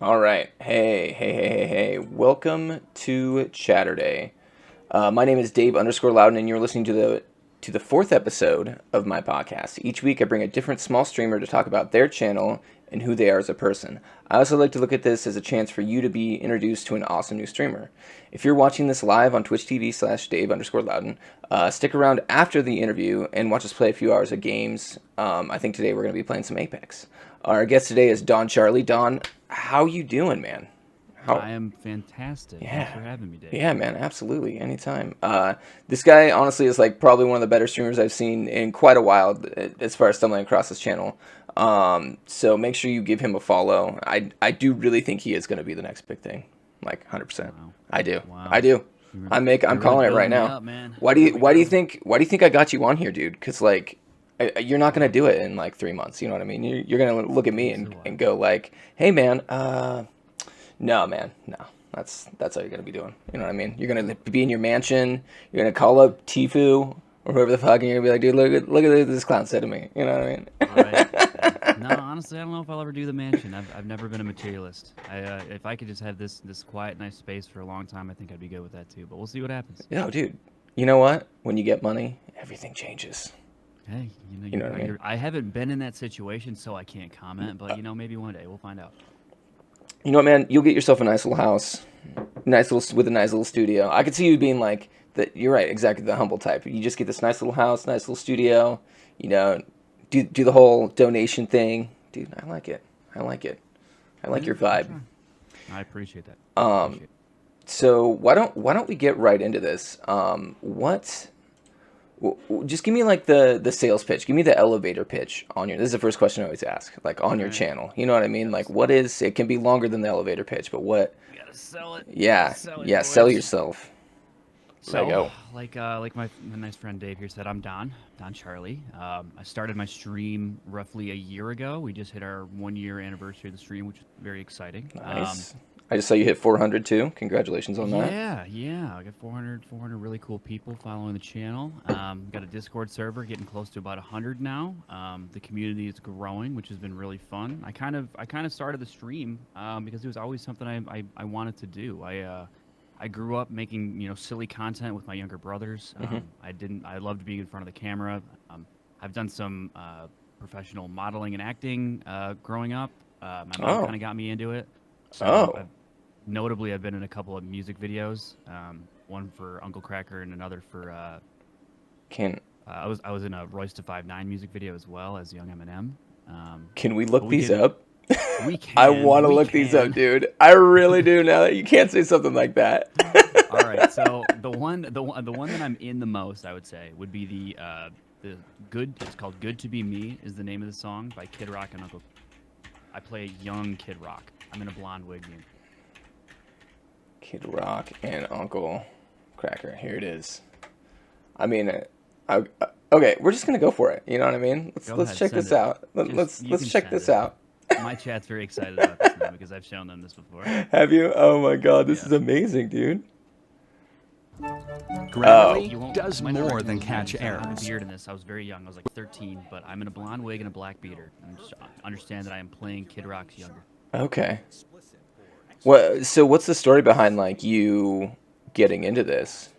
All right. Hey. Welcome to Chatterday. My name is Dave underscore Loudon, and you're listening to the fourth episode of my podcast. Each week, I bring a different small streamer to talk about their channel and who they are as a person. I also like to look at this as a chance for you to be introduced to an awesome new streamer. If you're watching this live on Twitch TV/Dave underscore Loudon, stick around after the interview and watch us play a few hours of games. I think today we're going to be playing some Apex. Our guest today is Don Charlie. Don, how you doing, man? I am fantastic. Thanks for having me, Dave. Yeah, man, absolutely. Anytime. This guy, honestly, is like probably one of the better streamers I've seen in quite a while as far as stumbling across his channel. So make sure you give him a follow. I do really think he is going to be the next big thing. Like 100%. Wow. I do. Wow. I do. I'm You're calling it right building me now. up, man. Why do you think I got you on here, dude? Cuz like you're not going to do it in like 3 months, you know what I mean? You're going to look at me and go like, "Hey man, no, man, no. That's all you're gonna be doing. You know what I mean? You're gonna be in your mansion. You're gonna call up Tifu or whoever the fuck, and you're gonna be like, dude, look at what this clown said to me. You know what I mean? All right. No, honestly, I don't know if I'll ever do the mansion. I've never been a materialist. If I could just have this quiet, nice space for a long time, I think I'd be good with that too. But we'll see what happens. Yo, dude. You know what? When you get money, everything changes. Hey, You know what I mean? I haven't been in that situation, so I can't comment. But maybe one day we'll find out. You know what, man? You'll get yourself a nice little house, with a nice little studio. I could see you being like that. You're right, exactly the humble type. You just get this nice little house, nice little studio. You know, do the whole donation thing, dude. I like it. I like your vibe. I appreciate that. So why don't we get right into this? Just give me like the sales pitch. Give me the elevator pitch on your. This is the first question I always ask. Like on your channel, you know what I mean? Like what is? It can be longer than the elevator pitch, but what? You gotta sell it. Yeah, sell yourself. There you go. Like my nice friend Dave here said, I'm Don Charlie. I started my stream roughly a year ago. We just hit our 1 year anniversary of the stream, which is very exciting. Nice. I just saw you hit 400 too. Congratulations on that. Yeah. I got 400 really cool people following the channel. Got a Discord server getting close to about 100 now. The community is growing, which has been really fun. I kind of started the stream because it was always something I wanted to do. I grew up making silly content with my younger brothers. I loved being in front of the camera. I've done some professional modeling and acting growing up. My mom kind of got me into it. So notably, I've been in a couple of music videos. One for Uncle Cracker and another for. I was in a Royce to 5'9" music video as well as Young Eminem. Can we look these up? We can. I want to look these up, dude. I really do. Now that you can't say something like that. All right. So the one that I'm in the most, I would say, would be the good. It's called "Good to Be Me" is the name of the song by Kid Rock and Uncle. I play young Kid Rock. I'm in a blonde wig. Kid Rock and Uncle Cracker. Here it is. I mean, okay, we're just gonna go for it. You know what I mean? Let's check this out. Let's check this out. My chat's very excited about this now because I've shown them this before. Have you? Oh my god, this is amazing, dude. Gravity does more than catch I have a errors. beard in this. I was very young. I was like 13, but I'm in a blonde wig and a black beater. And just understand that I am playing Kid Rock's younger. Okay. So what's the story behind like you getting into this?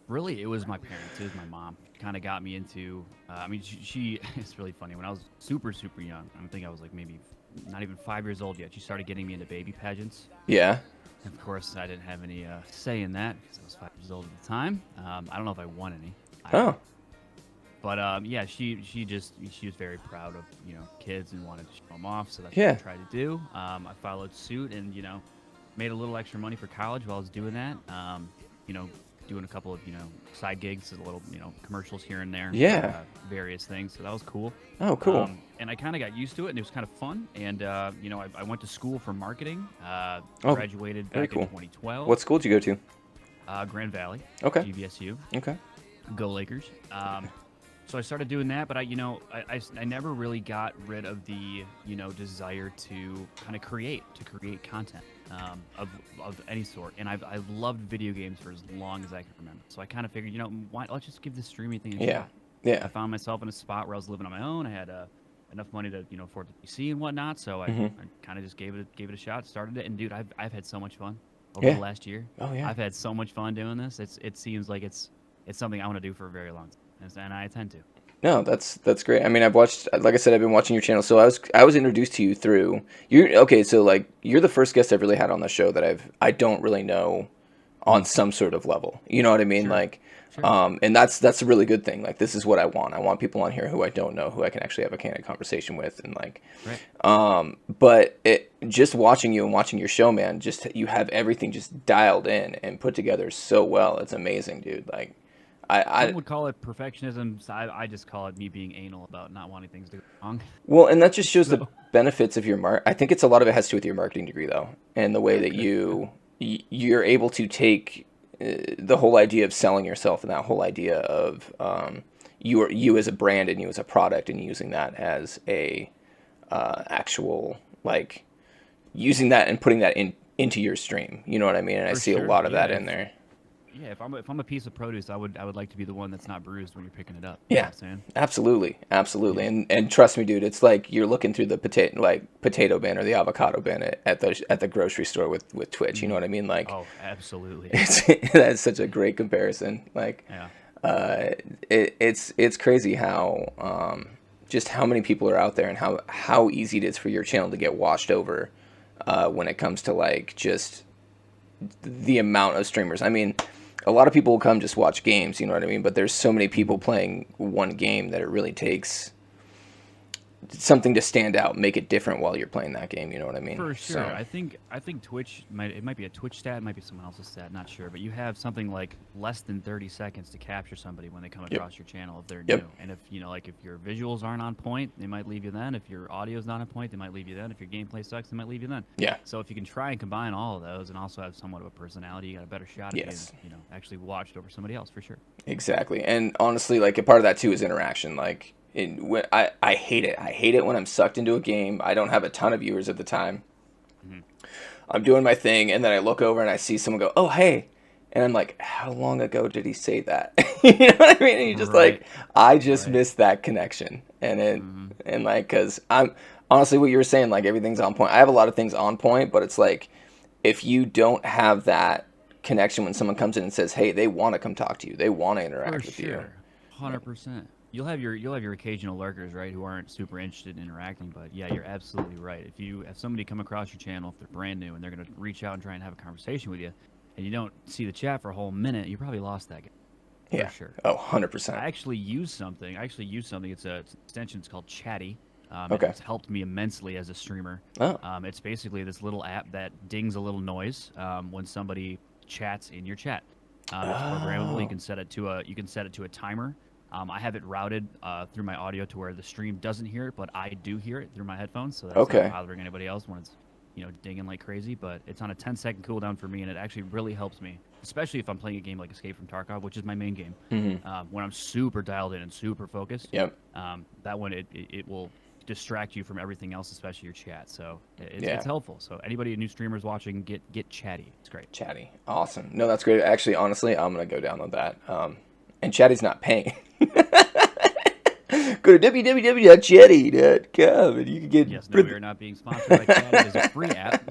Really, it was my parents. It was my mom. Kind of got me into. She. It's really funny. When I was super young, I think I was like maybe not even 5 years old yet. She started getting me into baby pageants. Yeah. And of course, I didn't have any say in that because I was 5 years old at the time. I don't know if I won any. But yeah, she was very proud of kids and wanted to show them off. So that's what I tried to do. I followed suit and made a little extra money for college while I was doing that. Doing a couple of side gigs, a little commercials here and there. Yeah. Various things. So that was cool. Oh, cool. And I kind of got used to it, and it was kind of fun. And I went to school for marketing. Graduated back in 2012. What school did you go to? Grand Valley. Okay. GVSU. Okay. Go Lakers. So I started doing that, but I never really got rid of the desire to kind of create content of any sort. And I've loved video games for as long as I can remember. So I kind of figured, let's just give this streaming thing a shot. Yeah. I found myself in a spot where I was living on my own. I had a enough money to afford the PC and whatnot. So I kind of just gave it a shot, started it, and dude, I've had so much fun over the last year. Oh yeah. I've had so much fun doing this. It seems like it's something I want to do for a very long time, and I intend to. No, that's great. I mean, I've watched, like I said, I've been watching your channel. So I was introduced to you through okay. So like you're the first guest I've really had on the show that I don't really know on some sort of level. You know what I mean? Sure. Like, Sure. and that's a really good thing. Like this is what I want. I want people on here who I don't know, who I can actually have a candid conversation with, and like, right. But just watching you and watching your show, man, just you have everything just dialed in and put together so well. It's amazing, dude. Like. Some would call it perfectionism. So I just call it me being anal about not wanting things to go wrong. Well, and that just shows the benefits of your I think it's a lot of it has to do with your marketing degree, though, and the way that you're able to take the whole idea of selling yourself and that whole idea of you as a brand and you as a product and using that as a actual like using that and putting that into your stream. You know what I mean? And I see a lot of that in there. Yeah, if I'm a piece of produce, I would like to be the one that's not bruised when you're picking it up. Yeah, you know what I'm saying? absolutely. And trust me, dude, it's like you're looking through the potato bin or the avocado bin at the grocery store with Twitch. You know what I mean? Like, oh, absolutely. That's such a great comparison. Like, it's crazy how just how many people are out there and how easy it is for your channel to get washed over when it comes to like just the amount of streamers. I mean, a lot of people will come just watch games, you know what I mean? But there's so many people playing one game that it really takes something to stand out, make it different while you're playing that game, you know what I mean? For sure. So, I think Twitch might be a Twitch stat, it might be someone else's stat, not sure. But you have something like less than 30 seconds to capture somebody when they come across your channel if they're new. And if if your visuals aren't on point, they might leave you then. If your audio's not on point, they might leave you then. If your gameplay sucks, they might leave you then. Yeah. So if you can try and combine all of those and also have somewhat of a personality, you got a better shot at being, actually watched over somebody else for sure. Exactly. And honestly, like a part of that too is interaction. Like I hate it. I hate it when I'm sucked into a game. I don't have a ton of viewers at the time. I'm doing my thing, and then I look over and I see someone go, "Oh, hey," and I'm like, "How long ago did he say that?" You know what I mean? And you're just like, I just missed that connection, and and like, cause I'm honestly what you were saying, like everything's on point. I have a lot of things on point, but it's like if you don't have that connection when someone comes in and says, "Hey," they want to come talk to you. They want to interact with you. 100%. You'll have your occasional lurkers, right, who aren't super interested in interacting, but yeah, you're absolutely right. If somebody come across your channel, if they're brand new and they're gonna reach out and try and have a conversation with you, and you don't see the chat for a whole minute, you probably lost that guy. Yeah. For sure. Oh, 100%. I actually use something. It's an extension. It's called Chatty. Okay. It's helped me immensely as a streamer. Oh. It's basically this little app that dings a little noise when somebody chats in your chat. It's programmable. You can set it to a timer. I have it routed through my audio to where the stream doesn't hear it, but I do hear it through my headphones, so that's not bothering anybody else when it's dinging like crazy. But it's on a 10-second cooldown for me, and it actually really helps me, especially if I'm playing a game like Escape from Tarkov, which is my main game. When I'm super dialed in and super focused, that one it will distract you from everything else, especially your chat. So it's helpful. So anybody, new streamers watching, get Chatty. It's great. Chatty, awesome. No, that's great. Actually, honestly, I'm gonna go download that. And Chatty's not paying. Go to www.chatty.com and you can get. Yes, no, we are not being sponsored by Chatty. It is a free app.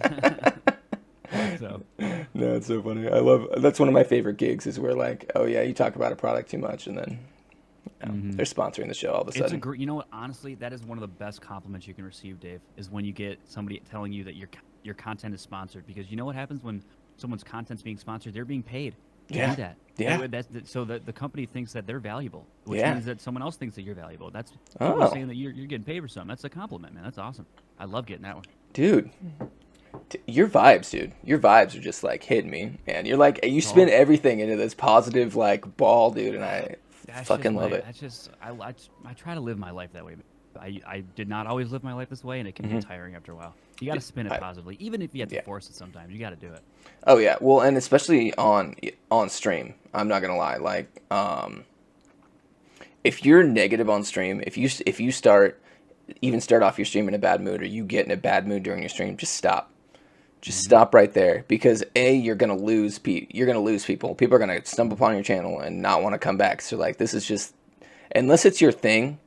So. No, it's so funny. That's one of my favorite gigs is where like, oh yeah, you talk about a product too much and then they're sponsoring the show all of a sudden. You know what? Honestly, that is one of the best compliments you can receive, Dave. Is when you get somebody telling you that your content is sponsored, because you know what happens when someone's content's being sponsored? They're being paid. Do that. Yeah. So the company thinks that they're valuable, which means that someone else thinks that you're valuable. That's saying that you're getting paid for something. That's a compliment, man. That's awesome. I love getting that one. Dude, your vibes, dude. Your vibes are just like hitting me, and you're like you spin everything into this positive like ball, dude, and I fucking love it. That's just I try to live my life that way. I did not always live my life this way, and it can get tiring after a while. You got to spin it positively, even if you have to force it sometimes. You got to do it. Oh yeah, well, and especially on stream. I'm not gonna lie. Like, if you're negative on stream, if you start off your stream in a bad mood, or you get in a bad mood during your stream, just stop. Just stop right there, because you're gonna lose people. People are gonna stumble upon your channel and not want to come back. So like, this is just, unless it's your thing,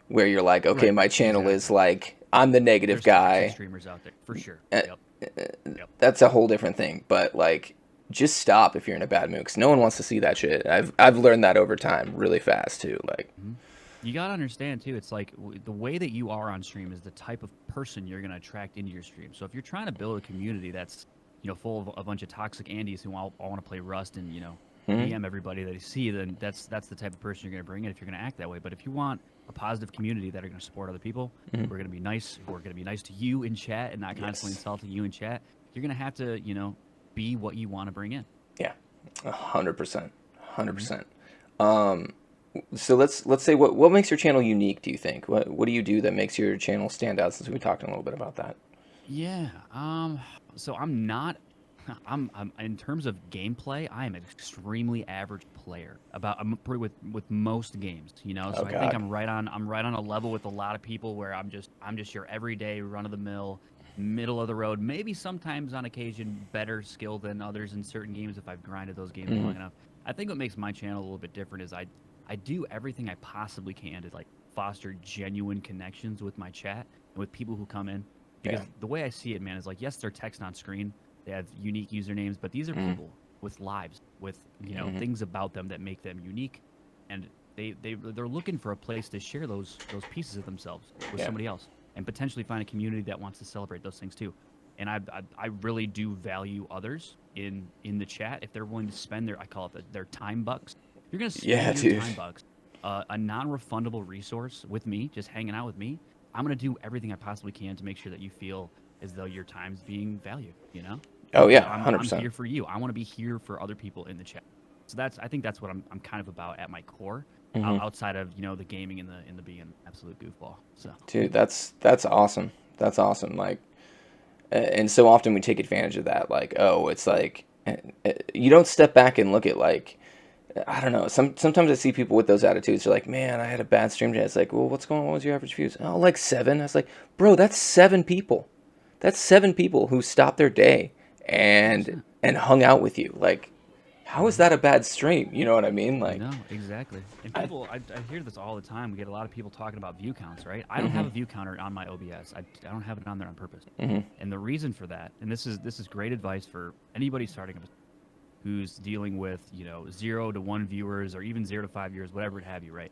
where you're like, okay, Right, my channel exactly. is like, I'm the negative There's toxic guy. streamers out there for sure. Uh, Yep. That's a whole different thing. But like, just stop if you're in a bad mood, because no one wants to see that shit. I've learned that over time, really fast too. Like, You gotta understand too. It's like the way that you are on stream is the type of person you're gonna attract into your stream. So if you're trying to build a community that's full of a bunch of toxic Andes who all want to play Rust and DM everybody that you see, then that's the type of person you're gonna bring in if you're gonna act that way. But if you want a positive community that are gonna support other people, who are gonna be nice, who are gonna be nice to you in chat and not constantly insulting you in chat, you're gonna have to be what you want to bring in. yeah, 100%, 100%. So let's say what makes your channel unique, do you think? What do you do that makes your channel stand out, since we've been talking a little bit about that? Yeah. So I'm not. I'm in terms of gameplay, I am an extremely average player. I'm pretty with most games, So I think I'm right on a level with a lot of people where I'm just your everyday run of the mill, middle of the road. Maybe sometimes on occasion better skill than others in certain games if I've grinded those games long enough. I think what makes my channel a little bit different is I do everything I possibly can to like foster genuine connections with my chat and with people who come in. Because the way I see it, man, is like, yes, they're text on screen. They have unique usernames, but these are people with lives, with things about them that make them unique, and they're looking for a place to share those pieces of themselves with somebody else, and potentially find a community that wants to celebrate those things too. And I really do value others in the chat if they're willing to spend I call it their time bucks. You're gonna spend your time bucks, a non-refundable resource with me, just hanging out with me. I'm gonna do everything I possibly can to make sure that you feel as though your time's being valued. Oh yeah, I'm 100%. here for you. I want to be here for other people in the chat. So I think that's what I'm kind of about at my core, outside of the gaming and the being an absolute goofball. So Dude, that's awesome. That's awesome. Like, and so often we take advantage of that. Like, oh, it's like you don't step back and look at, like, I don't know. Sometimes I see people with those attitudes. They're like, man, I had a bad stream today. It's like, well, what's going on? What was your average views? Oh, like 7. I was like, bro, that's 7 people. That's 7 people who stopped their day and hung out with you. Like, how is that a bad stream? You know what I mean? Like, no, exactly. And people, I hear this all the time. We get a lot of people talking about view counts, right? I don't have a view counter on my OBS. I don't have it on there on purpose. And the reason for that, and this is great advice for anybody starting up who's dealing with 0 to 1 viewers, or even 0 to 5 viewers, whatever it have you, right?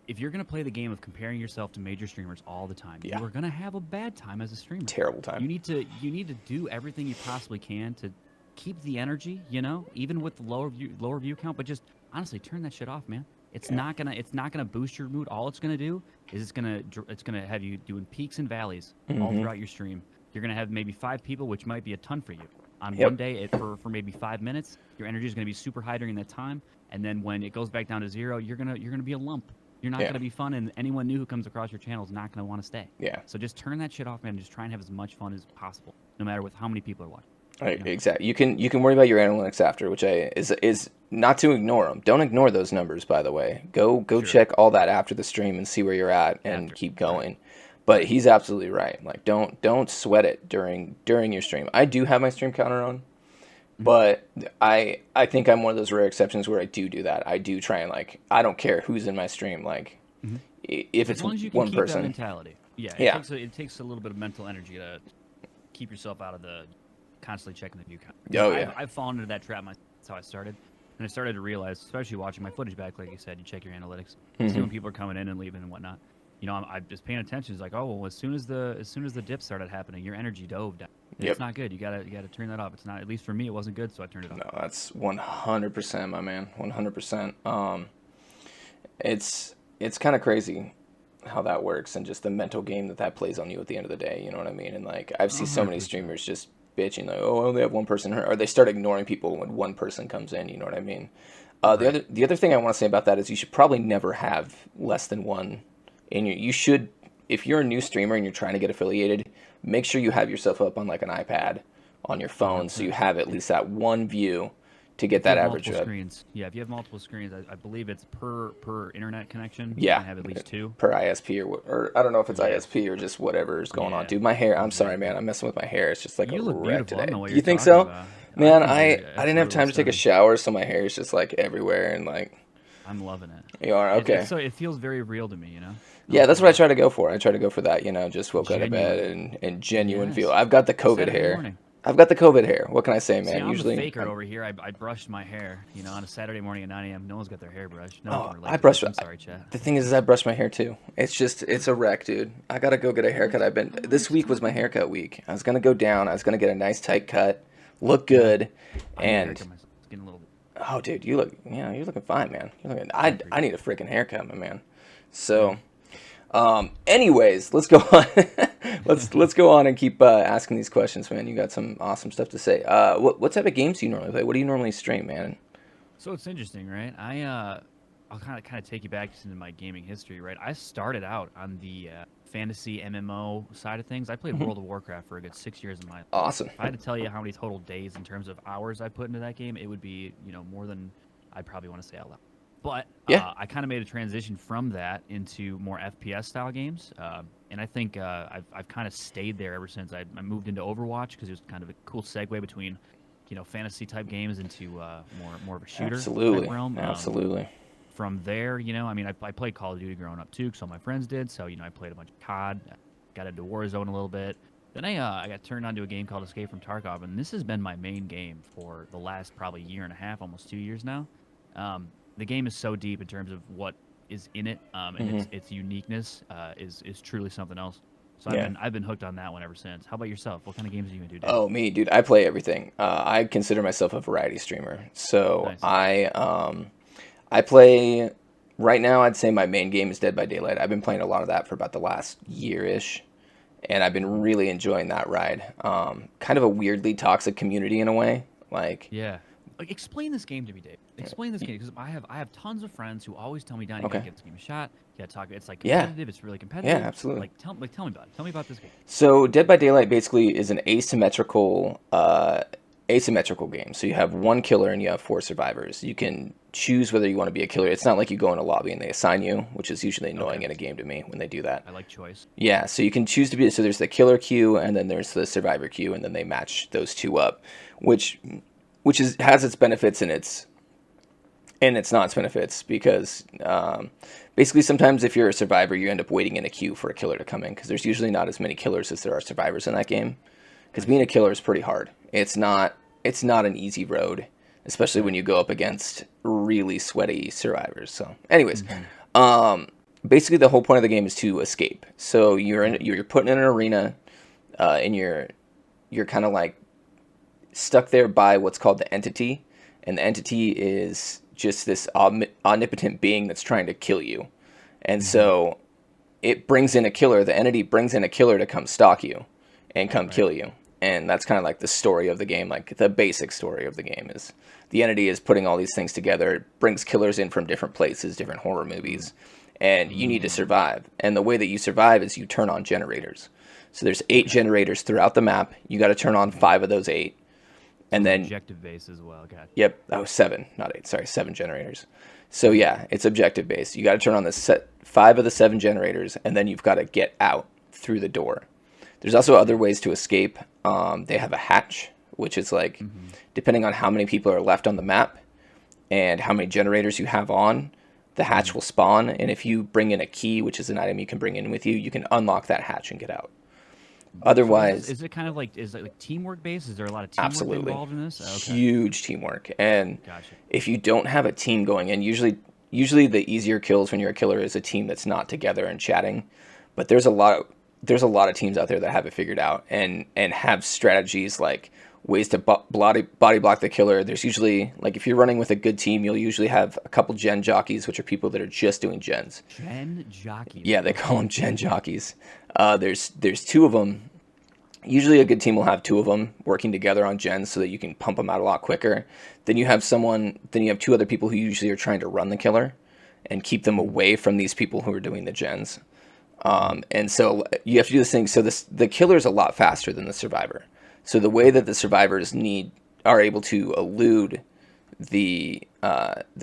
If you're going to play the game of comparing yourself to major streamers all the time, you are going to have a bad time as a streamer. Terrible time. You need to do everything you possibly can to keep the energy, even with the lower view count, but just honestly turn that shit off, man. It's not gonna boost your mood. All it's gonna do is it's gonna have you doing peaks and valleys all throughout your stream. You're gonna have maybe 5 people, which might be a ton for you. On one day, for maybe 5 minutes, your energy is gonna be super high during that time, and then when it goes back down to 0, you're gonna be a lump. You're not gonna be fun, and anyone new who comes across your channel is not gonna want to stay. Yeah. So just turn that shit off, man. And just try and have as much fun as possible, no matter with how many people are watching. Right, exactly. You can worry about your analytics after, which is not to ignore them. Don't ignore those numbers, by the way. Go check all that after the stream and see where you're at and keep going. But he's absolutely right. Like, don't sweat it during your stream. I do have my stream counter on, but I think I'm one of those rare exceptions where I do that. I do try and, like, I don't care who's in my stream. Like, if it's as long as you can one keep person. That mentality. Yeah. It takes a little bit of mental energy to keep yourself out of the constantly checking the view count. Oh, yeah. I've fallen into that trap. That's how I started. And I started to realize, especially watching my footage back, like you said, you check your analytics, see when people are coming in and leaving and whatnot. I'm just paying attention. It's like, oh, well, as soon as the dip started happening, your energy dove down. It's not good. You gotta turn that off. It's not, at least for me, it wasn't good, so I turned it off. No, that's 100%, my man. 100%. It's kind of crazy how that works, and just the mental game that plays on you at the end of the day. You know what I mean? And, like, I've seen so many streamers just bitching, like, oh, I only have one person, or they start ignoring people when one person comes in. You know what I mean? The other thing I want to say about that is you should probably never have less than one in your. You should, if you're a new streamer and you're trying to get affiliated, make sure you have yourself up on, like, an iPad on your phone, so you have at least that one view to get that average up. Screens. Yeah, if you have multiple screens, I believe it's per internet connection. Yeah, you can have at least 2 per ISP, or I don't know if it's ISP or just whatever is going on. Dude, my hair. I'm sorry, man. I'm messing with my hair. It's just like you a look wreck beautiful. today. I don't know what You you're think so? about. Man, I didn't have time to take a shower, so my hair is just, like, everywhere, and, like, I'm loving it. You are? Okay. So it feels very real to me, you know? Yeah, that's what I try to go for. I try to go for that, just woke out of bed Genuine. and genuine feel. Yes. I've got the COVID Saturday hair. morning. I've got the COVID hair. What can I say, See, man? I'm Usually, the faker over here. I brushed my hair, on a Saturday morning at 9 a.m. No one's got their hair brushed. No one can relate I to brush. this. I'm sorry, chat. The thing is I brush my hair too. It's a wreck, dude. I gotta go get a haircut. This week was my haircut week. I was gonna go down. I was gonna get a nice tight cut, look good, and Getting a little. oh, dude, you're looking fine, man. I need a freaking haircut, my man. So, anyways, let's go on. let's go on and keep asking these questions, man. You got some awesome stuff to say. What type of games do you normally play? What do you normally stream, man? So it's interesting, right? I'll kind of take you back into my gaming history, right? I started out on the fantasy MMO side of things. I played World of Warcraft for a good 6 years of my life. Awesome. If I had to tell you how many total days in terms of hours I put into that game, it would be, more than I probably want to say out loud. But yeah. I kind of made a transition from that into more FPS style games, and I think I've kind of stayed there ever since I moved into Overwatch because it was kind of a cool segue between, fantasy type games into more of a shooter type realm. Absolutely. From there, I played Call of Duty growing up too, because all my friends did. So I played a bunch of COD, got into Warzone a little bit. Then I got turned on to a game called Escape from Tarkov, and this has been my main game for the last probably year and a half, almost 2 years now. The game is so deep in terms of what is in it, and its uniqueness is truly something else. So I've been hooked on that one ever since. How about yourself? What kind of games are you into, Dave? Oh, me, dude. I play everything. I consider myself a variety streamer. So nice. I play right now. I'd say my main game is Dead by Daylight. I've been playing a lot of that for about the last year-ish, and I've been really enjoying that ride. Kind of a weirdly toxic community in a way. Explain this game to me, Dave. Explain this game, because I have tons of friends who always tell me, "Don, you gotta give this game a shot. You gotta talk. It's like competitive. It's really competitive." Yeah, absolutely. Tell me about it. Tell me about this game. So Dead by Daylight basically is an asymmetrical game. So you have one killer and you have 4 survivors. You can choose whether you want to be a killer. It's not like you go in a lobby and they assign you, which is usually annoying in a game to me when they do that. I like choice. Yeah, so you can choose to be. So there's the killer queue and then there's the survivor queue, and then they match those two up, which has its benefits and its not its benefits, because basically sometimes if you're a survivor, you end up waiting in a queue for a killer to come in, because there's usually not as many killers as there are survivors in that game. Because being a killer is pretty hard. It's not an easy road, especially when you go up against really sweaty survivors. So, anyways, basically the whole point of the game is to escape. So you're put in an arena, and you're kind of like stuck there by what's called the entity, and the entity is just this omnipotent being that's trying to kill you. And so it brings in a killer. The entity brings in a killer to come stalk you and come kill you. And that's kind of like the story of the game. Like the basic story of the game is the entity is putting all these things together. It brings killers in from different places, different horror movies, and you need to survive. And the way that you survive is you turn on generators. So there's 8 generators throughout the map. You got to turn on 5 of those 8. And then objective base as well. Okay. Yep. Oh, 7, not 8. Sorry, 7 generators. So yeah, it's objective based. You got to turn on the 5 of the 7 generators, and then you've got to get out through the door. There's also other ways to escape. They have a hatch, which is like, depending on how many people are left on the map and how many generators you have on, the hatch will spawn. And if you bring in a key, which is an item you can bring in with you, you can unlock that hatch and get out. Otherwise, so is it kind of like, is it like teamwork based? Is there a lot of teamwork involved in this? Okay. Huge teamwork. And if you don't have a team going in, usually the easier kills when you're a killer is a team that's not together and chatting. But there's a lot of teams out there that have it figured out and have strategies like ways to body block the killer. There's usually, like, if you're running with a good team, you'll usually have a couple gen jockeys, which are people that are just doing gens. Gen jockeys? Yeah, they call them gen jockeys. There's 2 of them. Usually a good team will have 2 of them working together on gens so that you can pump them out a lot quicker. Then you have 2 other people who usually are trying to run the killer and keep them away from these people who are doing the gens. And so you have to do this thing. So the killer is a lot faster than the survivor. So the way that the survivors are able to elude the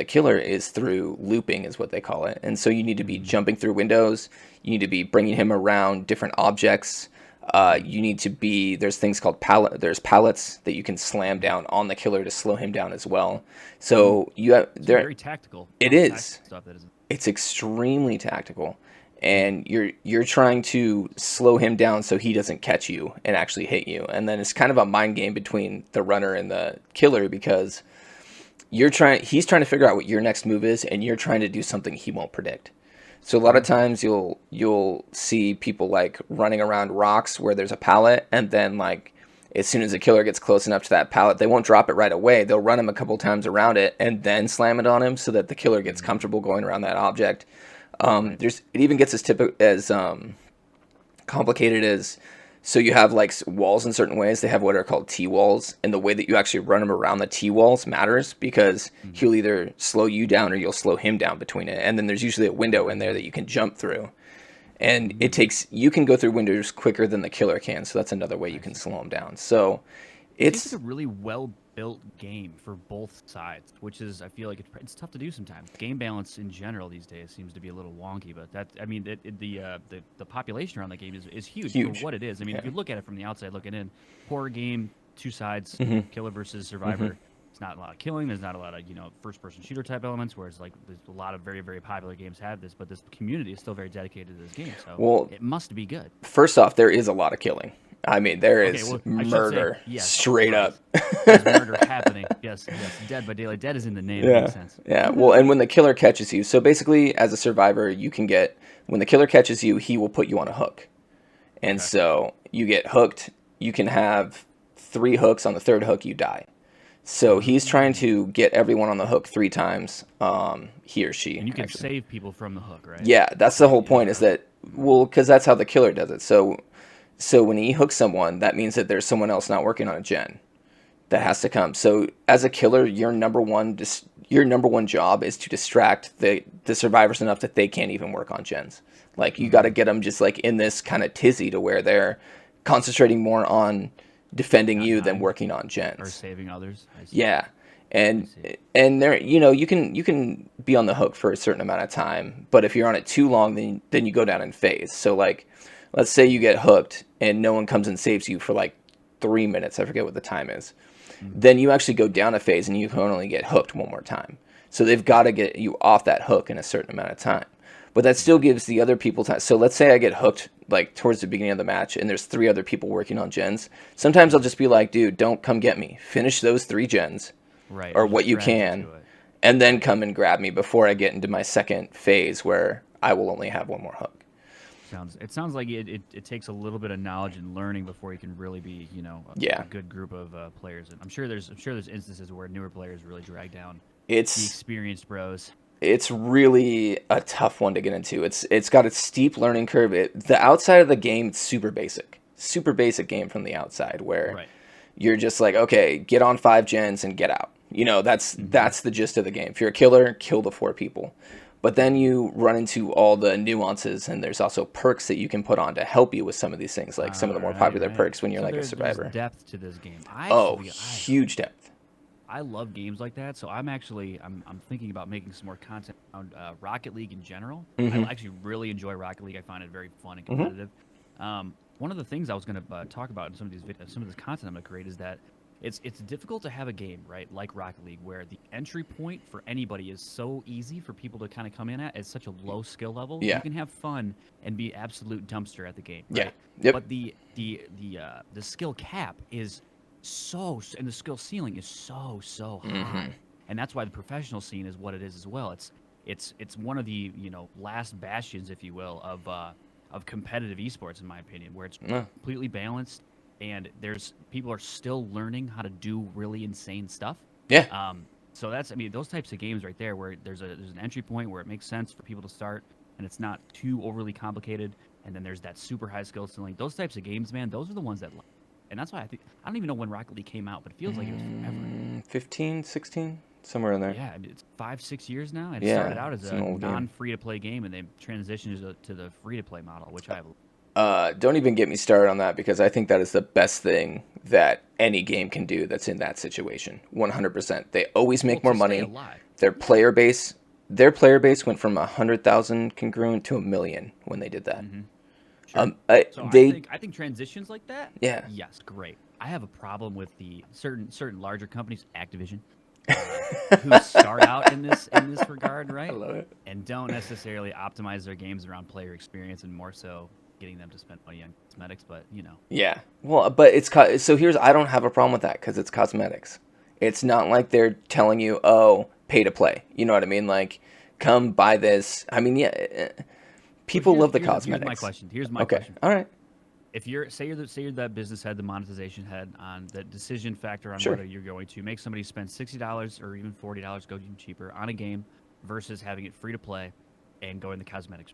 killer is through looping, is what they call it. And so you need to be jumping through windows. You need to be bringing him around different objects. You need to be, there's things called there's pallets that you can slam down on the killer to slow him down as well. So you have, It's very tactical. It Tactical is. stuff that isn't. It's extremely tactical. And you're trying to slow him down so he doesn't catch you and actually hit you. And then it's kind of a mind game between the runner and the killer, because he's trying to figure out what your next move is, and you're trying to do something he won't predict. So a lot of times you'll see people like running around rocks where there's a pallet, and then like as soon as the killer gets close enough to that pallet, they won't drop it right away. They'll run him a couple times around it and then slam it on him so that the killer gets comfortable going around that object. It even gets as complicated as, so you have like walls in certain ways. They have what are called T-walls, and the way that you actually run them around the T-walls matters, because he'll either slow you down or you'll slow him down between it. And then there's usually a window in there that you can jump through. And you can go through windows quicker than the killer can, so that's another way you can slow him down. So It's a really well-built game for both sides, which is, I feel like it's tough to do sometimes. Game balance in general these days seems to be a little wonky, but the population around that game is huge for what it is. I mean, if you look at it from the outside looking in, horror game, two sides, killer versus survivor. It's not a lot of killing. There's not a lot of first-person shooter type elements. Whereas like there's a lot of very, very popular games have this, but this community is still very dedicated to this game. So it must be good. First off, there is a lot of killing. I mean, there is murder straight up. There's murder happening. Yes. Dead by Daylight. Dead is in the name. Yeah. Makes sense. Yeah. Well, and when the killer catches you, so basically as a survivor, when the killer catches you, he will put you on a hook. And so you get hooked. You can have 3 hooks. On the 3rd hook, you die. So he's trying to get everyone on the hook 3 times, he or she. And you can save people from the hook, right? Yeah, that's the whole point, is that, because that's how the killer does it. So when he hooks someone, that means that there's someone else not working on a gen that has to come. So as a killer, your number one job is to distract the survivors enough that they can't even work on gens. Like, you got to get them just like in this kind of tizzy to where they're concentrating more on defending you than working on gens or saving others. Yeah. And there, you can be on the hook for a certain amount of time, but if you're on it too long, then you go down in phase. So like, let's say you get hooked and no one comes and saves you for like 3 minutes. I forget what the time is. Then you actually go down a phase and you can only get hooked one more time. So they've got to get you off that hook in a certain amount of time. But that still gives the other people time. So let's say I get hooked like towards the beginning of the match and there's 3 other people working on gens. Sometimes I'll just be like, dude, don't come get me. Finish those 3 gens. Right. Or what you can. And then come and grab me before I get into my second phase where I will only have 1 more hook. It sounds like it takes a little bit of knowledge and learning before you can really be, a good group of players. And I'm sure there's instances where newer players really drag down the experienced bros. It's really a tough one to get into. It's got a steep learning curve. The outside of the game, it's super basic game from the outside, where you're just like, okay, get on 5 gens and get out. That's the gist of the game. If you're a killer, kill the 4 people. But then you run into all the nuances, and there's also perks that you can put on to help you with some of these things, like some of the more popular perks when you're like a survivor. There's depth to this game. Huge depth. I love games like that, so I'm thinking about making some more content around Rocket League in general. I actually really enjoy Rocket League. I find it very fun and competitive. One of the things I was going to talk about in some of this content I'm going to create is that it's difficult to have a game, right, like Rocket League, where the entry point for anybody is so easy for people to kind of come in at such a low skill level. Yeah. You can have fun and be absolute dumpster at the game. Yeah. Right? Yep. But the skill cap is and the skill ceiling is so high, and that's why the professional scene is what it is as well. It's one of the last bastions, if you will, of competitive esports, in my opinion, where it's completely balanced. And people are still learning how to do really insane stuff. Yeah. So those types of games right there, where there's an entry point where it makes sense for people to start, and it's not too overly complicated, and then there's that super high skill ceiling. Those types of games, man, those are the ones that, and that's why I don't even know when Rocket League came out, but it feels like it was forever. 15, 16, somewhere in there. Yeah, it's 5-6 years now. And it started out as a non-free-to-play game, and they transitioned to the free-to-play model, which I have. Don't even get me started on that, because I think that is the best thing that any game can do that's in that situation. 100%. They always make more money. Their player base went from 100,000 congruent to 1 million when they did that. Sure. So I think transitions like that, yeah, yes, great. I have a problem with the certain larger companies, Activision, who start out in this regard, right? I love it. And don't necessarily optimize their games around player experience and more so getting them to spend money on cosmetics. But Yeah. Well, but so here's I don't have a problem with that because it's cosmetics. It's not like they're telling you, oh, pay to play. You know what I mean? Like, come buy this. I mean, yeah, people love the cosmetics. Here's my question. Here's my Okay. question. All right. If you're say you're that business head, the monetization head on the decision factor on Sure. whether you're going to make somebody spend $60 or even $40, go even cheaper on a game versus having it free to play and going the cosmetics.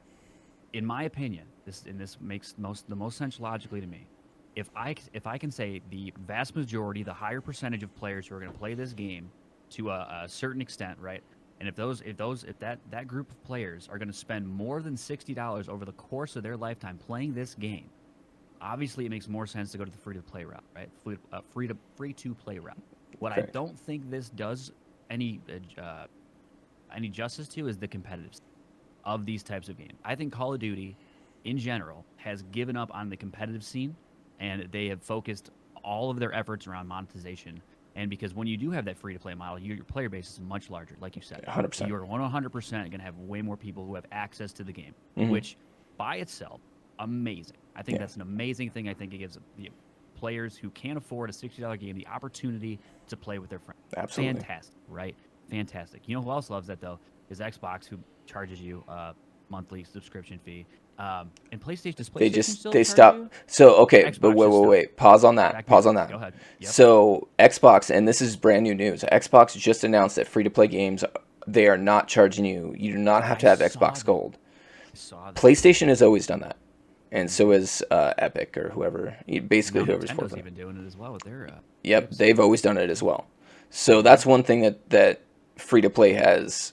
In my opinion, this makes the most sense logically to me. If I can say the vast majority, the higher percentage of players who are going to play this game to a certain extent, right? And if that group of players are going to spend more than $60 over the course of their lifetime playing this game, obviously it makes more sense to go to the free to play route, right? Free to play route. What I don't think this does any justice to is the competitive of these types of games. I think Call of Duty, in general, has given up on the competitive scene, and they have focused all of their efforts around monetization. And because when you do have that free-to-play model, your player base is much larger, like you said. 100%. You're 100% going to have way more people who have access to the game, Mm-hmm. which by itself, amazing. I think that's an amazing thing. I think it gives the players who can't afford a $60 game the opportunity to play with their friends. Absolutely. Fantastic, right? Fantastic. You know who else loves that, though, is Xbox, who charges you a monthly subscription fee. And PlayStation, does PlayStation still they charge stop. you? So okay, Xbox but just stopped. wait. Pause on that. Pause on that. Go ahead. Yep. So Xbox, and this is brand new news. Xbox just announced that free to play games, they are not charging you. You do not have to have Xbox Gold. I saw that. PlayStation has always done that, and so is Epic or whoever. Basically, Now whoever's Nintendo's forthcoming. even doing it as well with their. Yep, they've always done it as well. So that's one thing that free to play has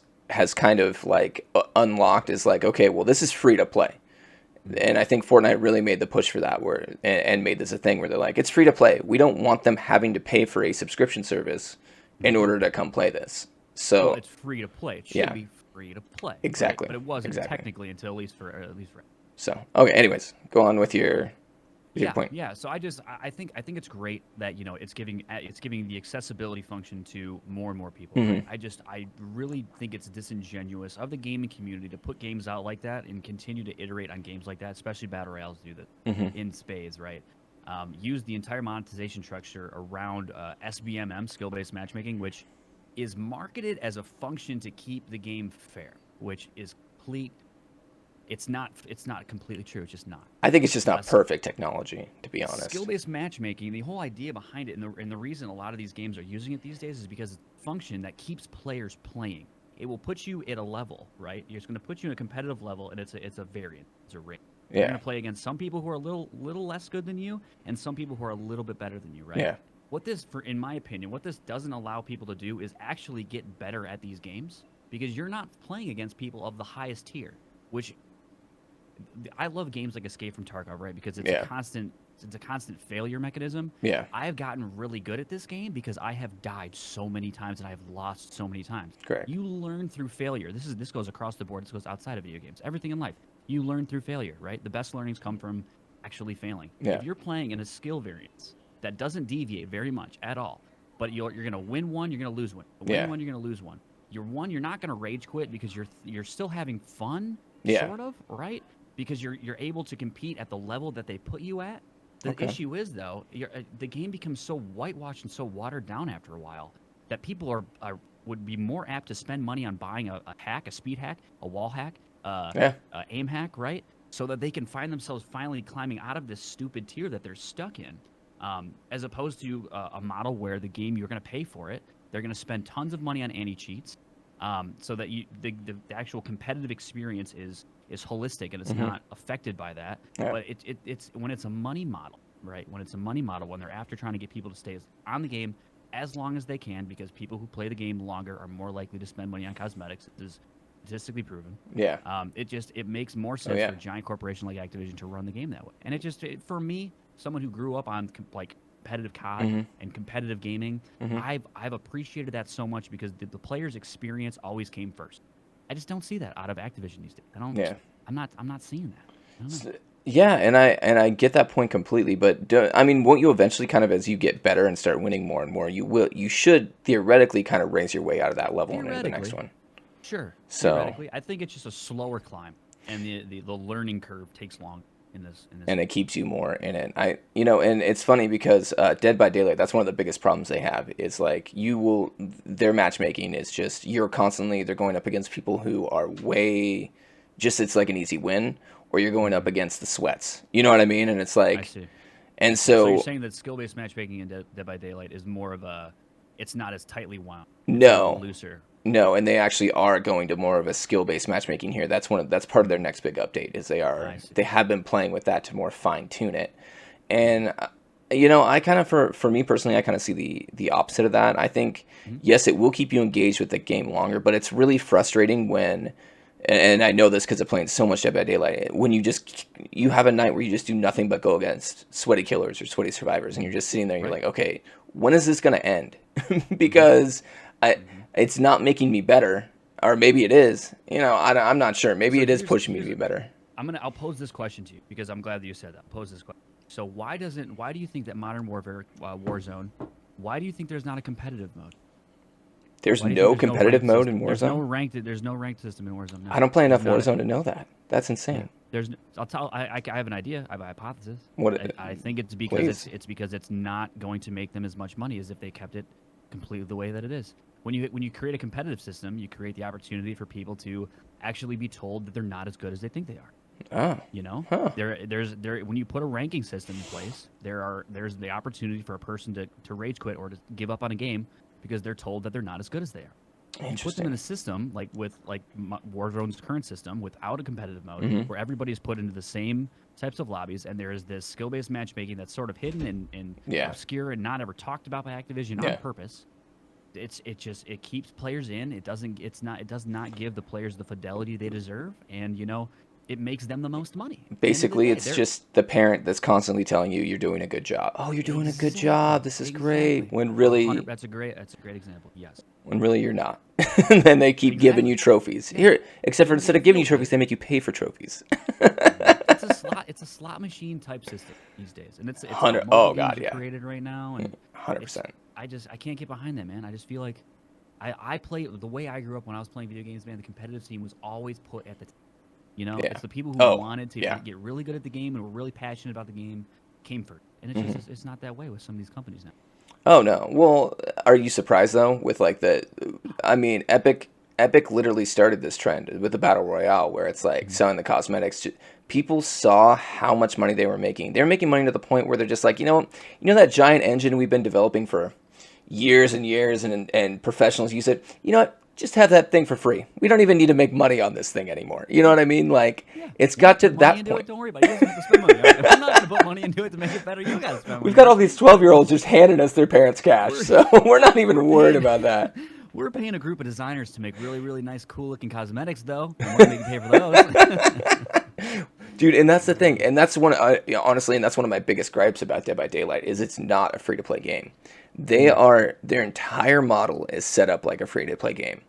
kind of like unlocked is like, okay, well, this is free to play. And I think Fortnite really made the push for that, and made this a thing where they're like, it's free to play. We don't want them having to pay for a subscription service in order to come play this. So well, it's free to play. It should be free to play. Exactly. Right? But it wasn't technically until at least for. So okay. Anyways, go on with your point. Yeah. So I think it's great that it's giving the accessibility function to more and more people. Mm-hmm. Right? I really think it's disingenuous of the gaming community to put games out like that and continue to iterate on games like that, especially battle royales do that in spades, right? Use the entire monetization structure around SBMM, skill-based matchmaking, which is marketed as a function to keep the game fair, which is complete. It's not completely true. It's just not. I think it's just not perfect technology, to be honest. Skill-based matchmaking, the whole idea behind it, and the reason a lot of these games are using it these days is because it's a function that keeps players playing. It will put you at a level, right? It's going to put you in a competitive level, and it's a variant. It's a rate. Yeah. You're going to play against some people who are a little less good than you, and some people who are a little bit better than you, right? Yeah. In my opinion, what this doesn't allow people to do is actually get better at these games, because you're not playing against people of the highest tier, which I love games like Escape from Tarkov, right? Because it's a constant failure mechanism. Yeah. I have gotten really good at this game because I have died so many times and I have lost so many times. Correct. You learn through failure. This goes across the board. This goes outside of video games. Everything in life. You learn through failure, right? The best learnings come from actually failing. Yeah. If you're playing in a skill variance that doesn't deviate very much at all, but you're going to win one, you're going to lose one. Win one, you're going to lose one. You're not going to rage quit because you're still having fun, sort of, right? Because you're able to compete at the level that they put you at. The issue is, though, the game becomes so whitewashed and so watered down after a while that people would be more apt to spend money on buying a hack, a speed hack, a wall hack, a aim hack, right? So that they can find themselves finally climbing out of this stupid tier that they're stuck in, as opposed to a model where the game, you're going to pay for it. They're going to spend tons of money on anti-cheats, so that the actual competitive experience is holistic and it's not affected by that. Yeah. But it's when it's a money model, right? When it's a money model, when they're after trying to get people to stay on the game as long as they can, because people who play the game longer are more likely to spend money on cosmetics. This is statistically proven. Yeah. It makes more sense for a giant corporation like Activision to run the game that way. And for me, someone who grew up on competitive COD and competitive gaming, I've appreciated that so much because the player's experience always came first. I just don't see that out of Activision these days. I'm not seeing that. I don't know. Yeah, and I get that point completely, but I mean, won't you eventually kind of as you get better and start winning more and more, you should theoretically kind of raise your way out of that level and into the next one. Sure. So, Theoretically, I think it's just a slower climb, and the learning curve takes long in this. and it keeps you more in it. And it's funny because Dead by Daylight, that's one of the biggest problems they have. Is like their matchmaking is just they're going up against people who are way, just it's like an easy win, or you're going up against the sweats. You know what I mean? And it's I like, see. and So so you're saying that skill-based matchmaking in Dead by Daylight is more of it's not as tightly wound. It's a little no. looser. No, and they actually are going to more of a skill-based matchmaking here. That's part of their next big update. Is I see. they have been playing with that to more fine-tune it, and I kind of for me personally, I kind of see the opposite of that. I think yes, it will keep you engaged with the game longer, but it's really frustrating when, and I know this because of playing so much Dead by Daylight, when you have a night where you just do nothing but go against sweaty killers or sweaty survivors, and you're just sitting there and you're like, okay, when is this gonna end? Because it's not making me better, or maybe it is. I'm not sure. Maybe So it is pushing me to be better. I'll pose this question to you because I'm glad that you said that. I'll pose this question. So why do you think that Modern Warfare Warzone, why do you think there's not a competitive mode? There's Why do you think no there's competitive ranked mode system? in Warzone. There's no ranked system in Warzone. No. I don't play enough There's not Warzone to know that. That's insane. I have an idea. I have a hypothesis. What? I think it's because Please. it's because it's not going to make them as much money as if they kept it completely the way that it is. When you create a competitive system, you create the opportunity for people to actually be told that they're not as good as they think they are. Oh. Huh. There's when you put a ranking system in place, there's the opportunity for a person to rage quit or to give up on a game because they're told that they're not as good as they are. You put them in a system like Warzone's current system without a competitive mode, where everybody's put into the same types of lobbies, and there is this skill-based matchmaking that's sort of hidden and obscure and not ever talked about by Activision on purpose. It keeps players in. It does not give the players the fidelity they deserve, and it makes them the most money. Basically, it's just the parent that's constantly telling you you're doing a good job. Oh, you're doing a good job. This is great. When really, that's a great example. Yes. When really you're not. And then they keep giving you trophies. Here, except for instead of giving you trophies, they make you pay for trophies. It's a slot machine type system these days, and it's 100. Oh God, yeah. Created right now, and 100%. I can't get behind that, man. I just feel like I play the way I grew up when I was playing video games, man. The competitive scene was always put at the top. It's the people who wanted to get really good at the game and were really passionate about the game came first, and it's not that way with some of these companies now. Oh no. Well, are you surprised though with Epic literally started this trend with the Battle Royale where it's like selling the cosmetics. People saw how much money they were making. They were making money to the point where they're just like, that giant engine we've been developing for years and years and professionals use it. You know what? Just have that thing for free. We don't even need to make money on this thing anymore. You know what I mean? Like, it's got to that point. Don't worry about it. You don't have to spend money on it. If I'm not going to put money into it to make it better, you got to spend money. We've got all these 12-year-olds just handing us their parents' cash, so we're not even worried about that. We're paying a group of designers to make really, really nice, cool-looking cosmetics, though. And we're going to pay for those. Dude, and that's the thing. And that's honestly, and that's one of my biggest gripes about Dead by Daylight is it's not a free-to-play game. Their entire model is set up like a free-to-play game.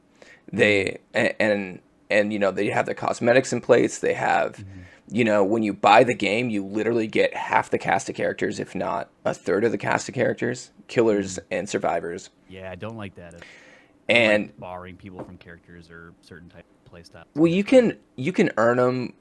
They they have the cosmetics in place. They have, when you buy the game, you literally get half the cast of characters, if not a third of the cast of characters, killers and survivors. Yeah, I don't like that. And borrowing people from characters or certain type of playstyles. Well, you can earn them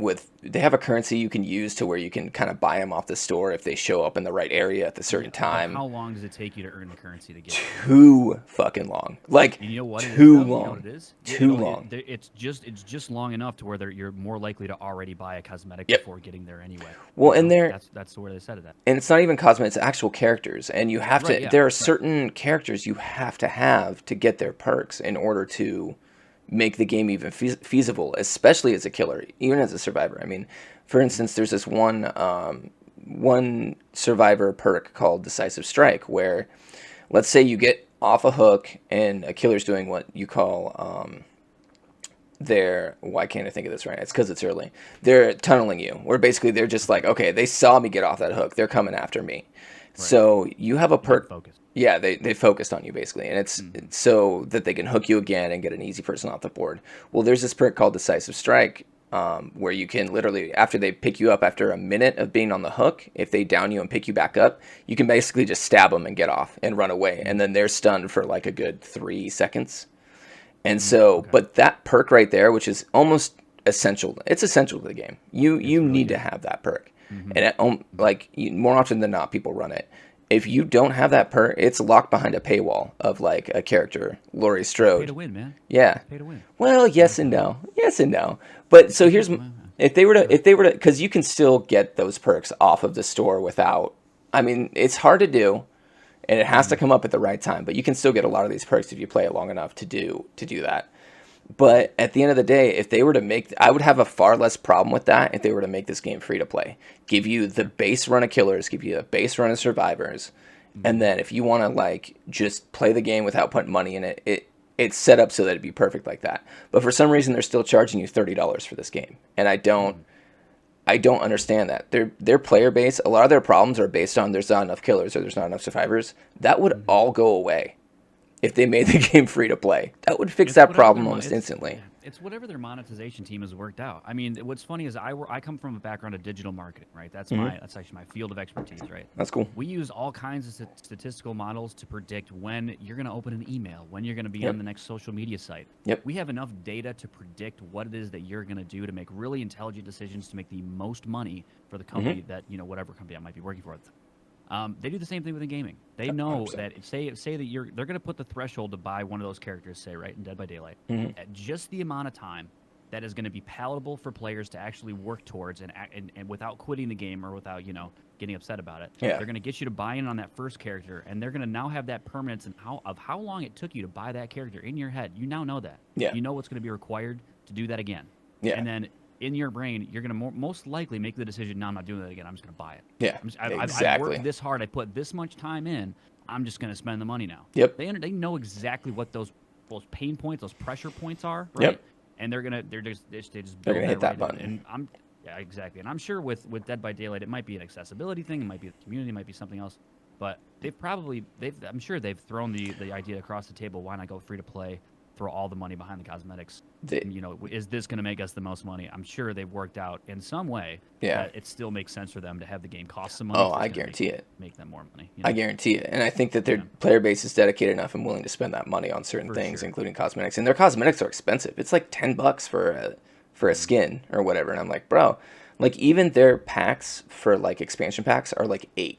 they have a currency you can use to where you can kind of buy them off the store if they show up in the right area at the certain time. How long does it take you to earn the currency to get it? Too fucking long. Like, you know what it too is, long. You know what it is? Too long. It's just long enough to where you're more likely to already buy a cosmetic before getting there anyway. Well, and that's where they said it at. And it's not even cosmetics, it's actual characters. And you have to there are certain characters you have to get their perks in order to make the game even feasible, especially as a killer, even as a survivor. I mean, for instance, there's this one survivor perk called Decisive Strike, where let's say you get off a hook and a killer's doing what you call why can't I think of this right? It's because it's early. They're tunneling you, where basically they're just like, okay, they saw me get off that hook, they're coming after me. Right. So you have a perk. Focus. Yeah, they focused on you basically, and it's so that they can hook you again and get an easy person off the board. Well, there's this perk called Decisive Strike where you can literally, after they pick you up after a minute of being on the hook, if they down you and pick you back up, you can basically just stab them and get off and run away. And then they're stunned for like a good 3 seconds. And so, but that perk right there, which is almost essential, it's essential to the game. You need to have that perk. And more often than not, people run it. If you don't have that perk, it's locked behind a paywall of like a character, Laurie Strode. Pay to win, man. Yeah. Pay to win. Well, yes and no. Yes and no. But so here's, if they were to, because you can still get those perks off of the store without, I mean, it's hard to do, and it has to come up at the right time, but you can still get a lot of these perks if you play it long enough to do that. But at the end of the day, if they were to make, I would have a far less problem with that if they were to make this game free to play. Give you the base run of killers, give you a base run of survivors, and then if you want to like just play the game without putting money in it, it's set up so that it'd be perfect like that. But for some reason, they're still charging you $30 for this game, and I don't understand that. Their player base, a lot of their problems are based on there's not enough killers or there's not enough survivors. That would all go away if they made the game free to play. That would fix that problem almost instantly. It's whatever their monetization team has worked out. I mean, what's funny is I come from a background of digital marketing, right? That's that's actually my field of expertise, right? That's cool. We use all kinds of statistical models to predict when you're going to open an email, when you're going to be on the next social media site. Yep. We have enough data to predict what it is that you're going to do to make really intelligent decisions to make the most money for the company that, whatever company I might be working for. They do the same thing within gaming. They know 100%. That say that they're going to put the threshold to buy one of those characters, say, right, in Dead by Daylight, at just the amount of time that is going to be palatable for players to actually work towards and without quitting the game or without, getting upset about it. Yeah. They're going to get you to buy in on that first character, and they're going to now have that permanence and how long it took you to buy that character in your head. You now know that. Yeah. You know what's going to be required to do that again. Yeah. And then in your brain, you're going to most likely make the decision, no, I'm not doing that again. I'm just going to buy it. Yeah, exactly. I've worked this hard. I put this much time in. I'm just going to spend the money now. Yep. They know exactly what those pain points, those pressure points are, right? Yep. And they just they're going to hit that button. And exactly. And I'm sure with Dead by Daylight, it might be an accessibility thing. It might be the community. It might be something else. But I'm sure they've thrown the idea across the table. Why not go free to play? Throw all the money behind the cosmetics. Is this going to make us the most money? I'm sure they've worked out in some way that it still makes sense for them to have the game cost some money. Oh, I guarantee it. Make them more money. I guarantee it. And I think that their player base is dedicated enough and willing to spend that money on certain things, including cosmetics. And their cosmetics are expensive. It's like $10 for a skin or whatever. And I'm like, bro, like even their packs for like expansion packs are like $8.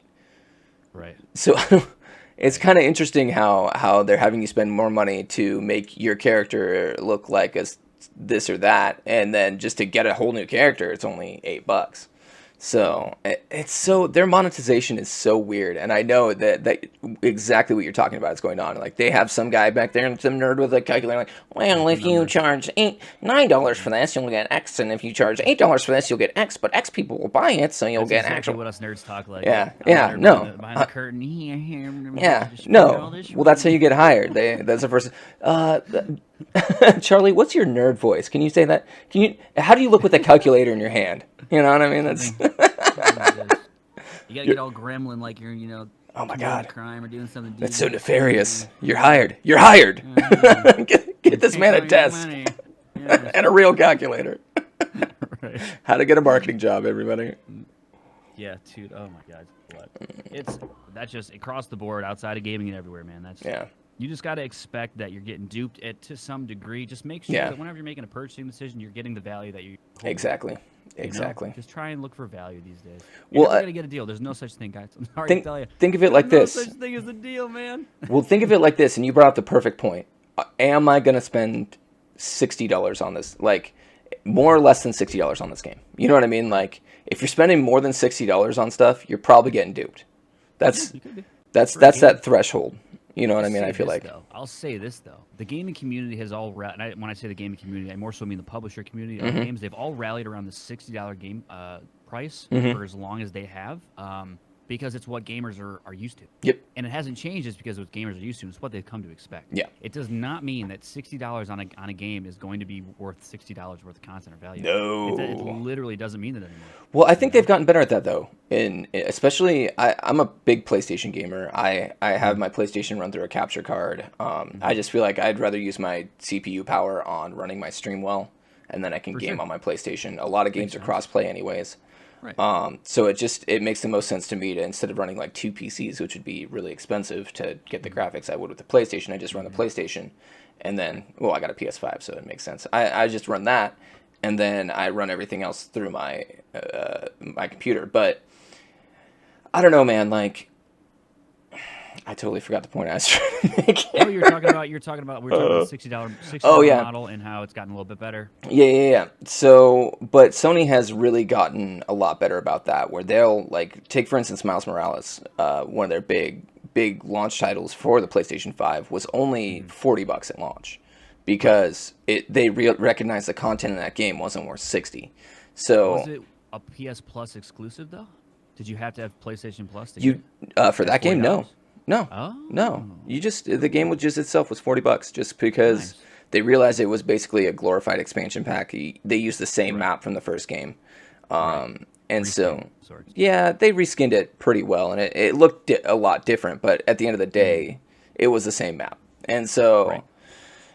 Right. So it's kind of interesting how they're having you spend more money to make your character look like this or that, and then just to get a whole new character, it's only $8. So it's their monetization is so weird, and I know that exactly what you're talking about is going on. Like they have some guy back there and some nerd with a calculator, like, well, if you charge $9 for this, you'll get X, and if you charge $8 for this, you'll get X. But X people will buy it, so you'll get exactly X. what us nerds talk like. Yeah, no, behind the curtain. No. Well, that's how you get hired. That's the first. Charlie, what's your nerd voice? Can you say that? How do you look with a calculator in your hand? You know what I mean? That's. You gotta get all gremlin like you're, oh my God, crime or doing something. That's so nefarious. You're hired. You're hired. Get this man a desk and a real calculator. Right. How to get a marketing job, everybody. Yeah, dude. Oh my God, that's just across the board, outside of gaming and everywhere, man. You just got to expect that you're getting duped to some degree. Just make sure that whenever you're making a purchasing decision, you're getting the value that you exactly. Just try and look for value these days. You're never gonna get a deal. There's no such thing, guys. I'm sorry to tell you. Think of it like this. There's no such thing as a deal, man. Well, think of it like this, and you brought up the perfect point. Am I gonna spend $60 on this? Like, more or less than $60 on this game. You know what I mean? Like, if you're spending more than $60 on stuff, you're probably getting duped. That's that threshold. You know what I mean? I feel like. I'll say this, though. The gaming community has all and when I say the gaming community, I more so mean the publisher community of games. They've all rallied around the $60 game price for as long as they have. Because it's what gamers are used to. Yep. And it hasn't changed just because what gamers are used to. It's what they've come to expect. Yeah. It does not mean that $60 on a game is going to be worth $60 worth of content or value. No. It literally doesn't mean that anymore. Well, I think they've gotten better at that, though. Especially, I'm a big PlayStation gamer. I have my PlayStation run through a capture card. I just feel like I'd rather use my CPU power on running my stream well and then I can For game sure. on my PlayStation. A lot of games are cross-play anyways. Right. So it makes the most sense to me to, instead of running like 2 PCs, which would be really expensive to get the graphics I would with the PlayStation, I just run the PlayStation, and then, well, I got a PS5, so it makes sense. I just run that, and then I run everything else through my my computer. But I don't know, man. Like, I totally forgot the point I was trying to make. Oh, we were talking about $60 yeah. model and how it's gotten a little bit better. Yeah. So, but Sony has really gotten a lot better about that, where they'll, like, take for instance Miles Morales, one of their big launch titles for the PlayStation 5 was only $40 at launch, because they recognized the content in that game wasn't worth 60. So Was it a PS Plus exclusive though? Did you have to have PlayStation Plus to you for that game, no. $40? No, Oh. no. The game was just itself was $40, just because Nice. they realized it was basically a glorified expansion pack. They used the same map from the first game, and so sorts. yeah, they reskinned it pretty well, and it looked a lot different. But at the end of the day, it was the same map, and so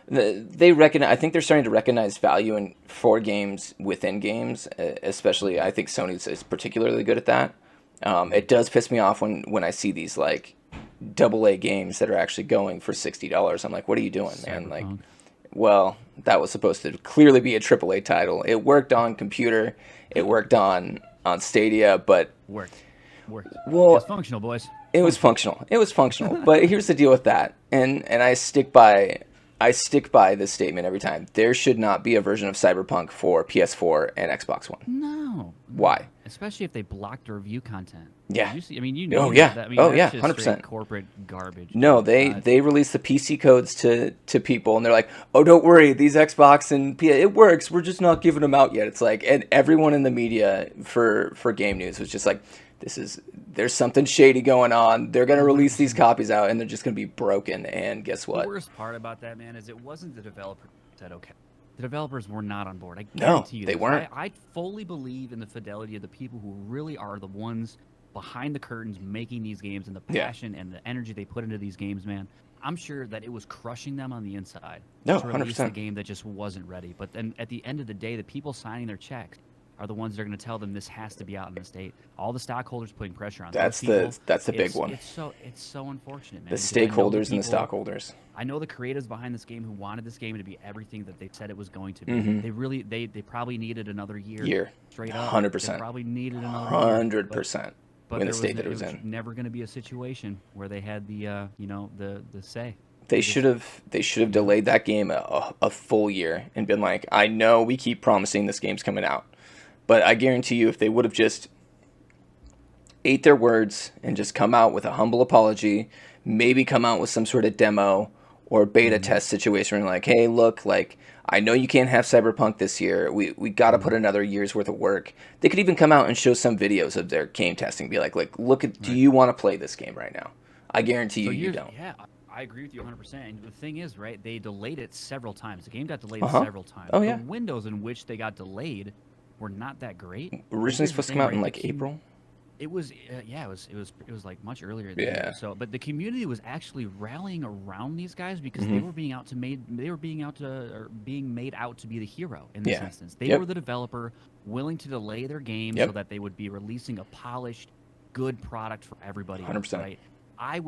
they recognize. I think they're starting to recognize value for games within games, especially. I think Sony's is particularly good at that. It does piss me off when I see these like AA games that are actually going for $60. I'm like, what are you doing, man? Like, well, that was supposed to clearly be a AAA title. It worked on computer, it worked on Stadia, but Worked. Well, It's functional, boys. it was functional. But here's the deal with that, and I stick by this statement every time. There should not be a version of Cyberpunk for PS4 and Xbox One. No. Why? Especially if they blocked the review content. Yeah. I mean, you know. Oh, yeah. That. I mean, Oh, that's yeah, just 100%. straight corporate garbage. No, they release the PC codes to people, and they're like, "Oh, don't worry, these Xbox and it works. We're just not giving them out yet." It's like, and everyone in the media for game news was just like, there's something shady going on. They're gonna release these copies out, and they're just gonna be broken. And guess what? The worst part about that, man, is it wasn't the developer who said okay. The developers were not on board. I guarantee you they this. weren't. I fully believe in the fidelity of the people who really are the ones behind the curtains making these games, and the passion and the energy they put into these games, man. I'm sure that it was crushing them on the inside No, to release 100%. a game that just wasn't ready. But then at the end of the day, the people signing their checks are the ones that are going to tell them this has to be out in this date. All the stockholders putting pressure on That's those the people, big one. It's so unfortunate, man. The because I know stakeholders and the people- stockholders. I know the creatives behind this game who wanted this game to be everything that they said it was going to be. Mm-hmm. They really they probably needed another year. Straight up. 100%. They probably needed another 100%. But In the state that it was was in. never going to be a situation where they had the the say. They should have delayed that game a full year and been like, I know we keep promising this game's coming out, but I guarantee you, if they would have just ate their words and just come out with a humble apology, maybe come out with some sort of demo or beta test situation, like, hey, look, like, I know you can't have Cyberpunk this year. We got to put another year's worth of work. They could even come out and show some videos of their game testing. Be like, look at, do you want to play this game right now? I guarantee you don't. Yeah, I agree with you 100%. And the thing is, right, they delayed it several times. The game got delayed several times. Oh, yeah. The windows in which they got delayed were not that great. Originally supposed to come out in like April. It was, it was like much earlier than that. So, but the community was actually rallying around these guys because they were being made out to be the hero in this instance. They were the developer willing to delay their game so that they would be releasing a polished, good product for everybody. 100%. Right? I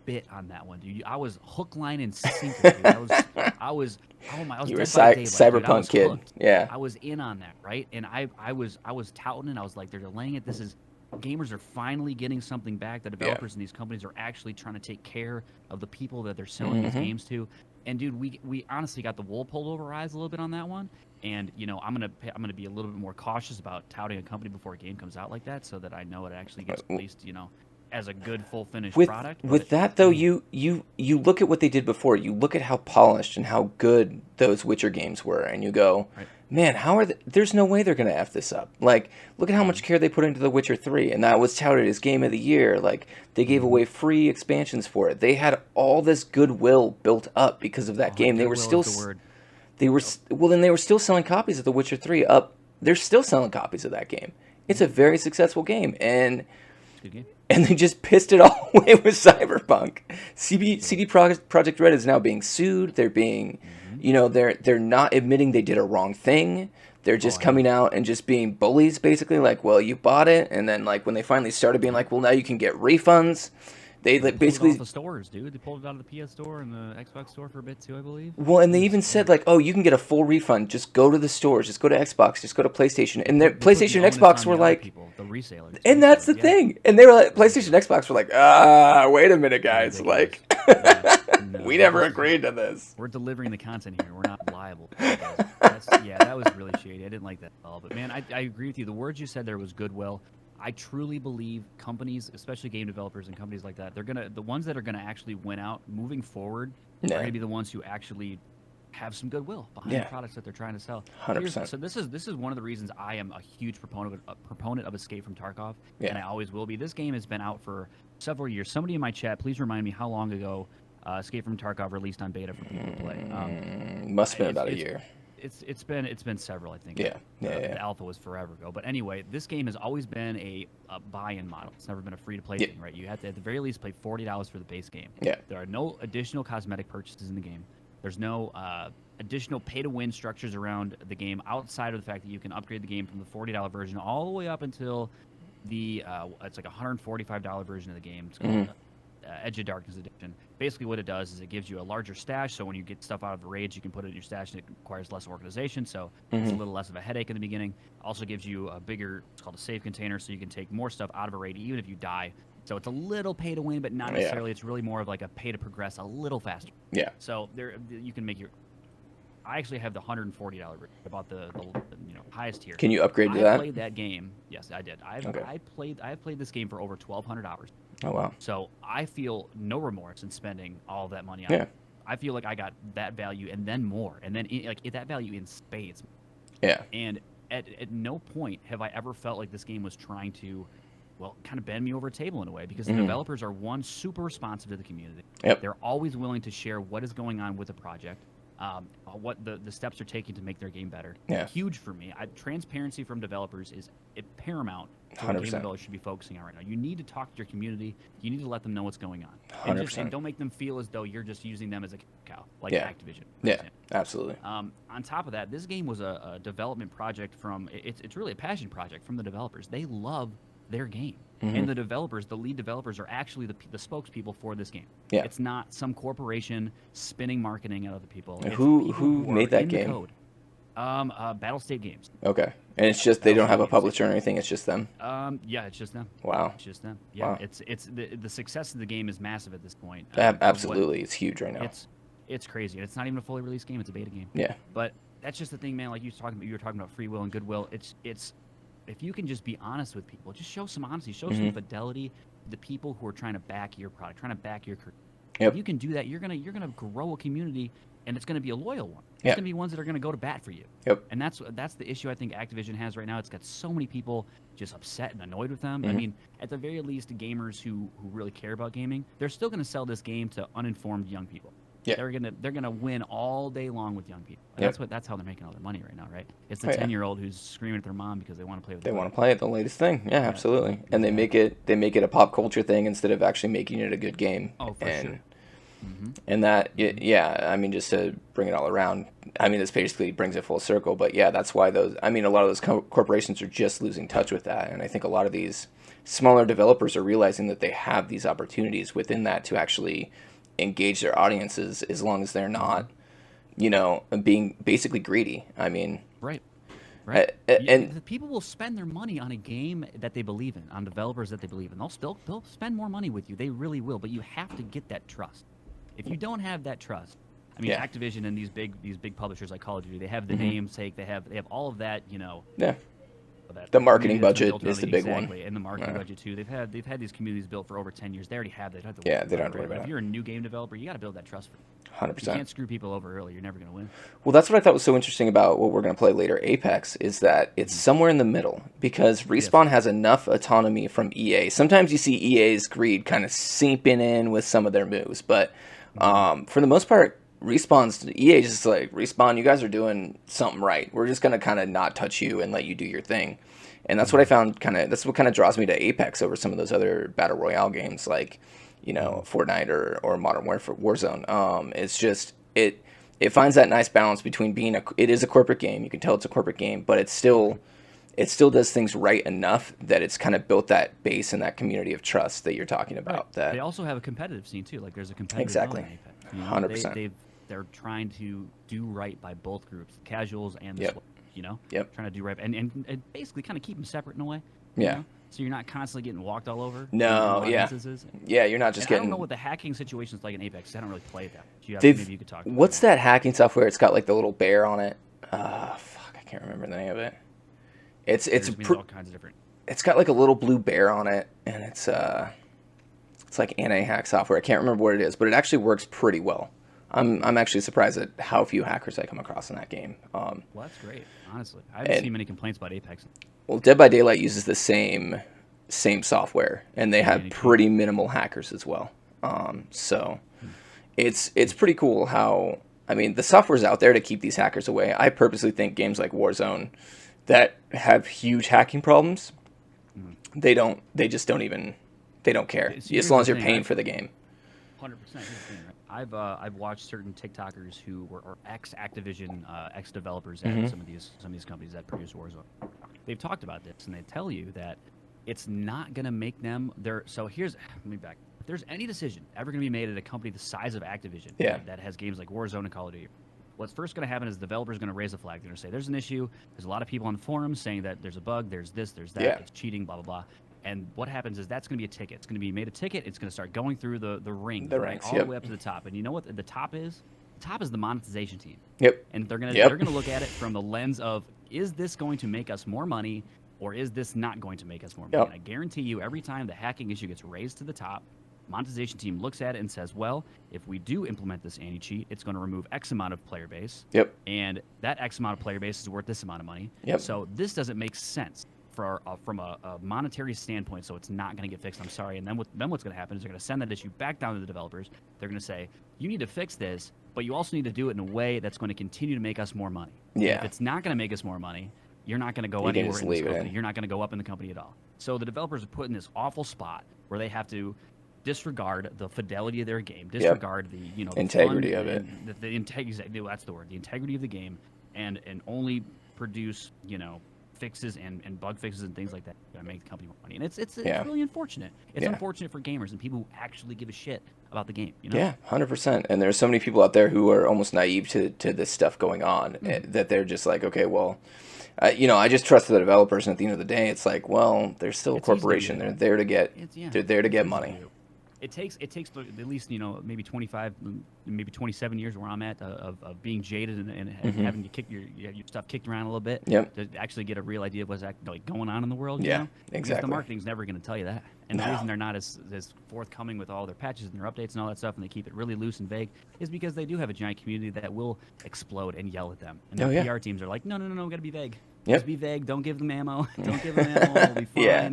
bit on that one, dude. I was hook, line, and sinker. Dude. I was You were a Dead by Daylight, dude. I cyberpunk was kid. hooked. Yeah. I was in on that, right? And I was touting it. I was like, they're delaying it. This is gamers are finally getting something back. The developers and these companies are actually trying to take care of the people that they're selling these games to. And dude, we honestly got the wool pulled over our eyes a little bit on that one. And I'm gonna be a little bit more cautious about touting a company before a game comes out like that, so that I know it actually gets released, as a good full finished product. With that though, you look at what they did before. You look at how polished and how good those Witcher games were, and you go, man, how are there's no way they're gonna F this up. Like, look at how much care they put into The Witcher 3, and that was touted as Game of the Year. Like, they gave away free expansions for it. They had all this goodwill built up because of that game. They were still they were still selling copies of The Witcher 3 up. They're still selling copies of that game. It's a very successful game, and they just pissed it all away with Cyberpunk. CD Projekt Red is now being sued. They're being, you know, they're not admitting they did a wrong thing. They're just coming out and just being bullies, basically. Like, well, you bought it, and then like when they finally started being like, well, now you can get refunds. They like, basically pulled it off the stores, dude. They pulled it out of the PS store and the Xbox store for a bit too, I believe. Well, and they even said like, oh, you can get a full refund. Just go to the stores. Just go to Xbox. Just go to PlayStation. And their PlayStation and Xbox were like, the resellers. and that's the thing. And they were like, PlayStation and Xbox were like, wait a minute, guys. Like, we never agreed to this. We're delivering the content here. We're not liable. That was really shady. I didn't like that at all. But man, I agree with you. The words you said there was goodwill. I truly believe companies, especially game developers and companies like that, the ones that are gonna actually win out moving forward are gonna be the ones who actually have some goodwill behind the products that they're trying to sell. 100%. So this is one of the reasons I am a huge proponent of Escape from Tarkov, and I always will be. This game has been out for several years. Somebody in my chat, please remind me how long ago Escape from Tarkov released on beta for people to play. Must have been about a year. It's been several, I think. The alpha was forever ago. But anyway, this game has always been a buy-in model. It's never been a free-to-play thing, right? You have to, at the very least, pay $40 for the base game. Yeah. There are no additional cosmetic purchases in the game. There's no additional pay-to-win structures around the game outside of the fact that you can upgrade the game from the $40 version all the way up until the it's like a $145 version of the game. It's called Edge of Darkness Edition. Basically what it does is it gives you a larger stash, so when you get stuff out of the raids, you can put it in your stash, and it requires less organization, so it's a little less of a headache in the beginning. Also gives you a bigger, it's called a save container, so you can take more stuff out of a raid even if you die. So it's a little pay to win, but not necessarily. It's really more of like a pay to progress a little faster. Yeah. So there you can make your... I actually have the $140 version. I bought the highest tier. Can you upgrade to that? I played that game. Yes, I did. I've played this game for over 1,200 hours. Oh wow. So I feel no remorse in spending all of that money on it. I feel like I got that value and then more, and then that value in spades. Yeah. And at no point have I ever felt like this game was trying to, well, kind of bend me over a table in a way, because the developers are, one, super responsive to the community. Yep. They're always willing to share what is going on with the project, what the steps are taking to make their game better. Yeah. Huge for me. Transparency from developers is paramount to what game developers should be focusing on right now. You need to talk to your community. You need to let them know what's going on. 100%. And don't make them feel as though you're just using them as a cow, like Activision. Yeah, absolutely. On top of that, this game was a development project from, it's really a passion project from the developers. They love their game. And the developers, the lead developers, are actually the spokespeople for this game. Yeah. It's not some corporation spinning marketing at other people. It's Who made that game? Code. Battle State Games. Okay. And it's just, they don't have a publisher or anything, it's just them? Yeah, it's just them. Wow. It's just them. Yeah, wow. It's the success of the game is massive at this point. Absolutely. It's huge right now. It's crazy. It's not even a fully released game, it's a beta game. Yeah. But that's just the thing, man, like you were talking about free will and goodwill. It's if you can just be honest with people, just show some honesty, show some fidelity to the people who are trying to back your product, trying to back your career. Yep. If you can do that, you're gonna grow a community, and it's gonna be a loyal one. It's Yep. gonna be ones that are gonna go to bat for you. Yep. And that's the issue I think Activision has right now. It's got so many people just upset and annoyed with them. I mean, at the very least, gamers who really care about gaming, they're still gonna sell this game to uninformed young people. Yeah. They're gonna win all day long with young people. And that's how they're making all their money right now, right? It's the 10-year-old who's screaming at their mom because they want to play with. They want to play it, the latest thing. Yeah, absolutely. And they make it a pop culture thing instead of actually making it a good game. Oh, for sure. And that, I mean, just to bring it all around, I mean, this basically brings it full circle. But yeah, that's why a lot of those corporations are just losing touch with that. And I think a lot of these smaller developers are realizing that they have these opportunities within that to actually engage their audiences, as long as they're not, being basically greedy. I mean, right. And the people will spend their money on a game that they believe in, on developers that they believe in. They'll spend more money with you. They really will. But you have to get that trust. If you don't have that trust, I mean, Activision and these big publishers like Call of Duty, they have the namesake, they have all of that, Yeah. The marketing budget is the big one. And the marketing budget too. They've had these communities built for over 10 years. They already have that. They don't have to worry about it. If you're a new game developer, you got to build that trust for 100%. You can't screw people over early. You're never going to win. Well, that's what I thought was so interesting about what we're going to play later, Apex, is that it's somewhere in the middle, because Respawn has enough autonomy from EA. Sometimes you see EA's greed kind of seeping in with some of their moves, but for the most part, EA is just like, Respawn, you guys are doing something right. We're just going to kind of not touch you and let you do your thing. And that's what I found that's what kind of draws me to Apex over some of those other Battle Royale games like, Fortnite or Modern Warfare Warzone. It's just, it finds that nice balance between being it is a corporate game. You can tell it's a corporate game, but it still does things right enough that it's kind of built that base and that community of trust that you're talking about. Right. That they also have a competitive scene too. Like there's a competitive exactly, element in Apex. 100%. They're trying to do right by both groups, the casuals and the Yep. switch, trying to do right and basically kind of keep them separate in a way. Yeah. So you're not constantly getting walked all over. No, in yeah. instances. Yeah, you're not just getting. I don't know what the hacking situation's like in Apex. I don't really play that. Maybe you could talk. What's that hacking software? It's got like the little bear on it. Fuck, I can't remember the name of it. It's all kinds of different. It's got like a little blue bear on it, and it's like anti-hack software. I can't remember what it is, but it actually works pretty well. I'm actually surprised at how few hackers I come across in that game. Well, that's great. Honestly, I haven't seen many complaints about Apex. Well, Dead by Daylight uses the same software, and they have pretty minimal hackers as well. So it's pretty cool how, I mean, the software's out there to keep these hackers away. I purposely think games like Warzone that have huge hacking problems, they just don't care as long as you're paying for the game. 100%. I've watched certain TikTokers who are ex-Activision, ex-developers at some of these companies that produce Warzone. They've talked about this, and they tell you that it's not going to make them their. So let me back. If there's any decision ever going to be made at a company the size of Activision that has games like Warzone and Call of Duty, what's first going to happen is the developers going to raise a flag. They're going to say there's an issue. There's a lot of people on the forums saying that there's a bug. There's this. There's that. It's cheating. Blah blah blah. And what happens is that's going to be a ticket. It's going to be made a ticket. It's going to start going through the ring, ranks, all the way up to the top. And you know what the top is? The top is the monetization team. Yep. And they're gonna look at it from the lens of, is this going to make us more money, or is this not going to make us more money? Yep. And I guarantee you, every time the hacking issue gets raised to the top, monetization team looks at it and says, well, if we do implement this anti-cheat, it's going to remove X amount of player base. Yep. And that X amount of player base is worth this amount of money. Yep. So this doesn't make sense from a monetary standpoint, so it's not going to get fixed. I'm sorry. And then what's going to happen is they're going to send that issue back down to the developers. They're going to say, you need to fix this, but you also need to do it in a way that's going to continue to make us more money. Yeah. And if it's not going to make us more money, you're not going to go anywhere in this company. You're not going to go up in the company at all. So the developers are put in this awful spot where they have to disregard the fidelity of their game, disregard the integrity of it. The integrity. That's the word. The integrity of the game, and only produce fixes and bug fixes and things like that make the company more money. And it's really unfortunate. It's unfortunate for gamers and people who actually give a shit about the game. Yeah, 100%. And there's so many people out there who are almost naive to this stuff going on, that they're just like, okay, well, I just trust the developers. And at the end of the day, it's like, well, they're still a corporation. They're there to get money. It takes at least maybe 25, maybe 27 years where I'm at of being jaded and having to kick your stuff kicked around a little bit to actually get a real idea of what's going on in the world. Yeah, Because exactly. the marketing's never going to tell you that, and the reason they're not as forthcoming with all their patches and their updates and all that stuff, and they keep it really loose and vague, is because they do have a giant community that will explode and yell at them, and their PR teams are like, no, got to be vague. Just be vague. Don't give them ammo. Don't give them ammo. It'll be fine. Yeah.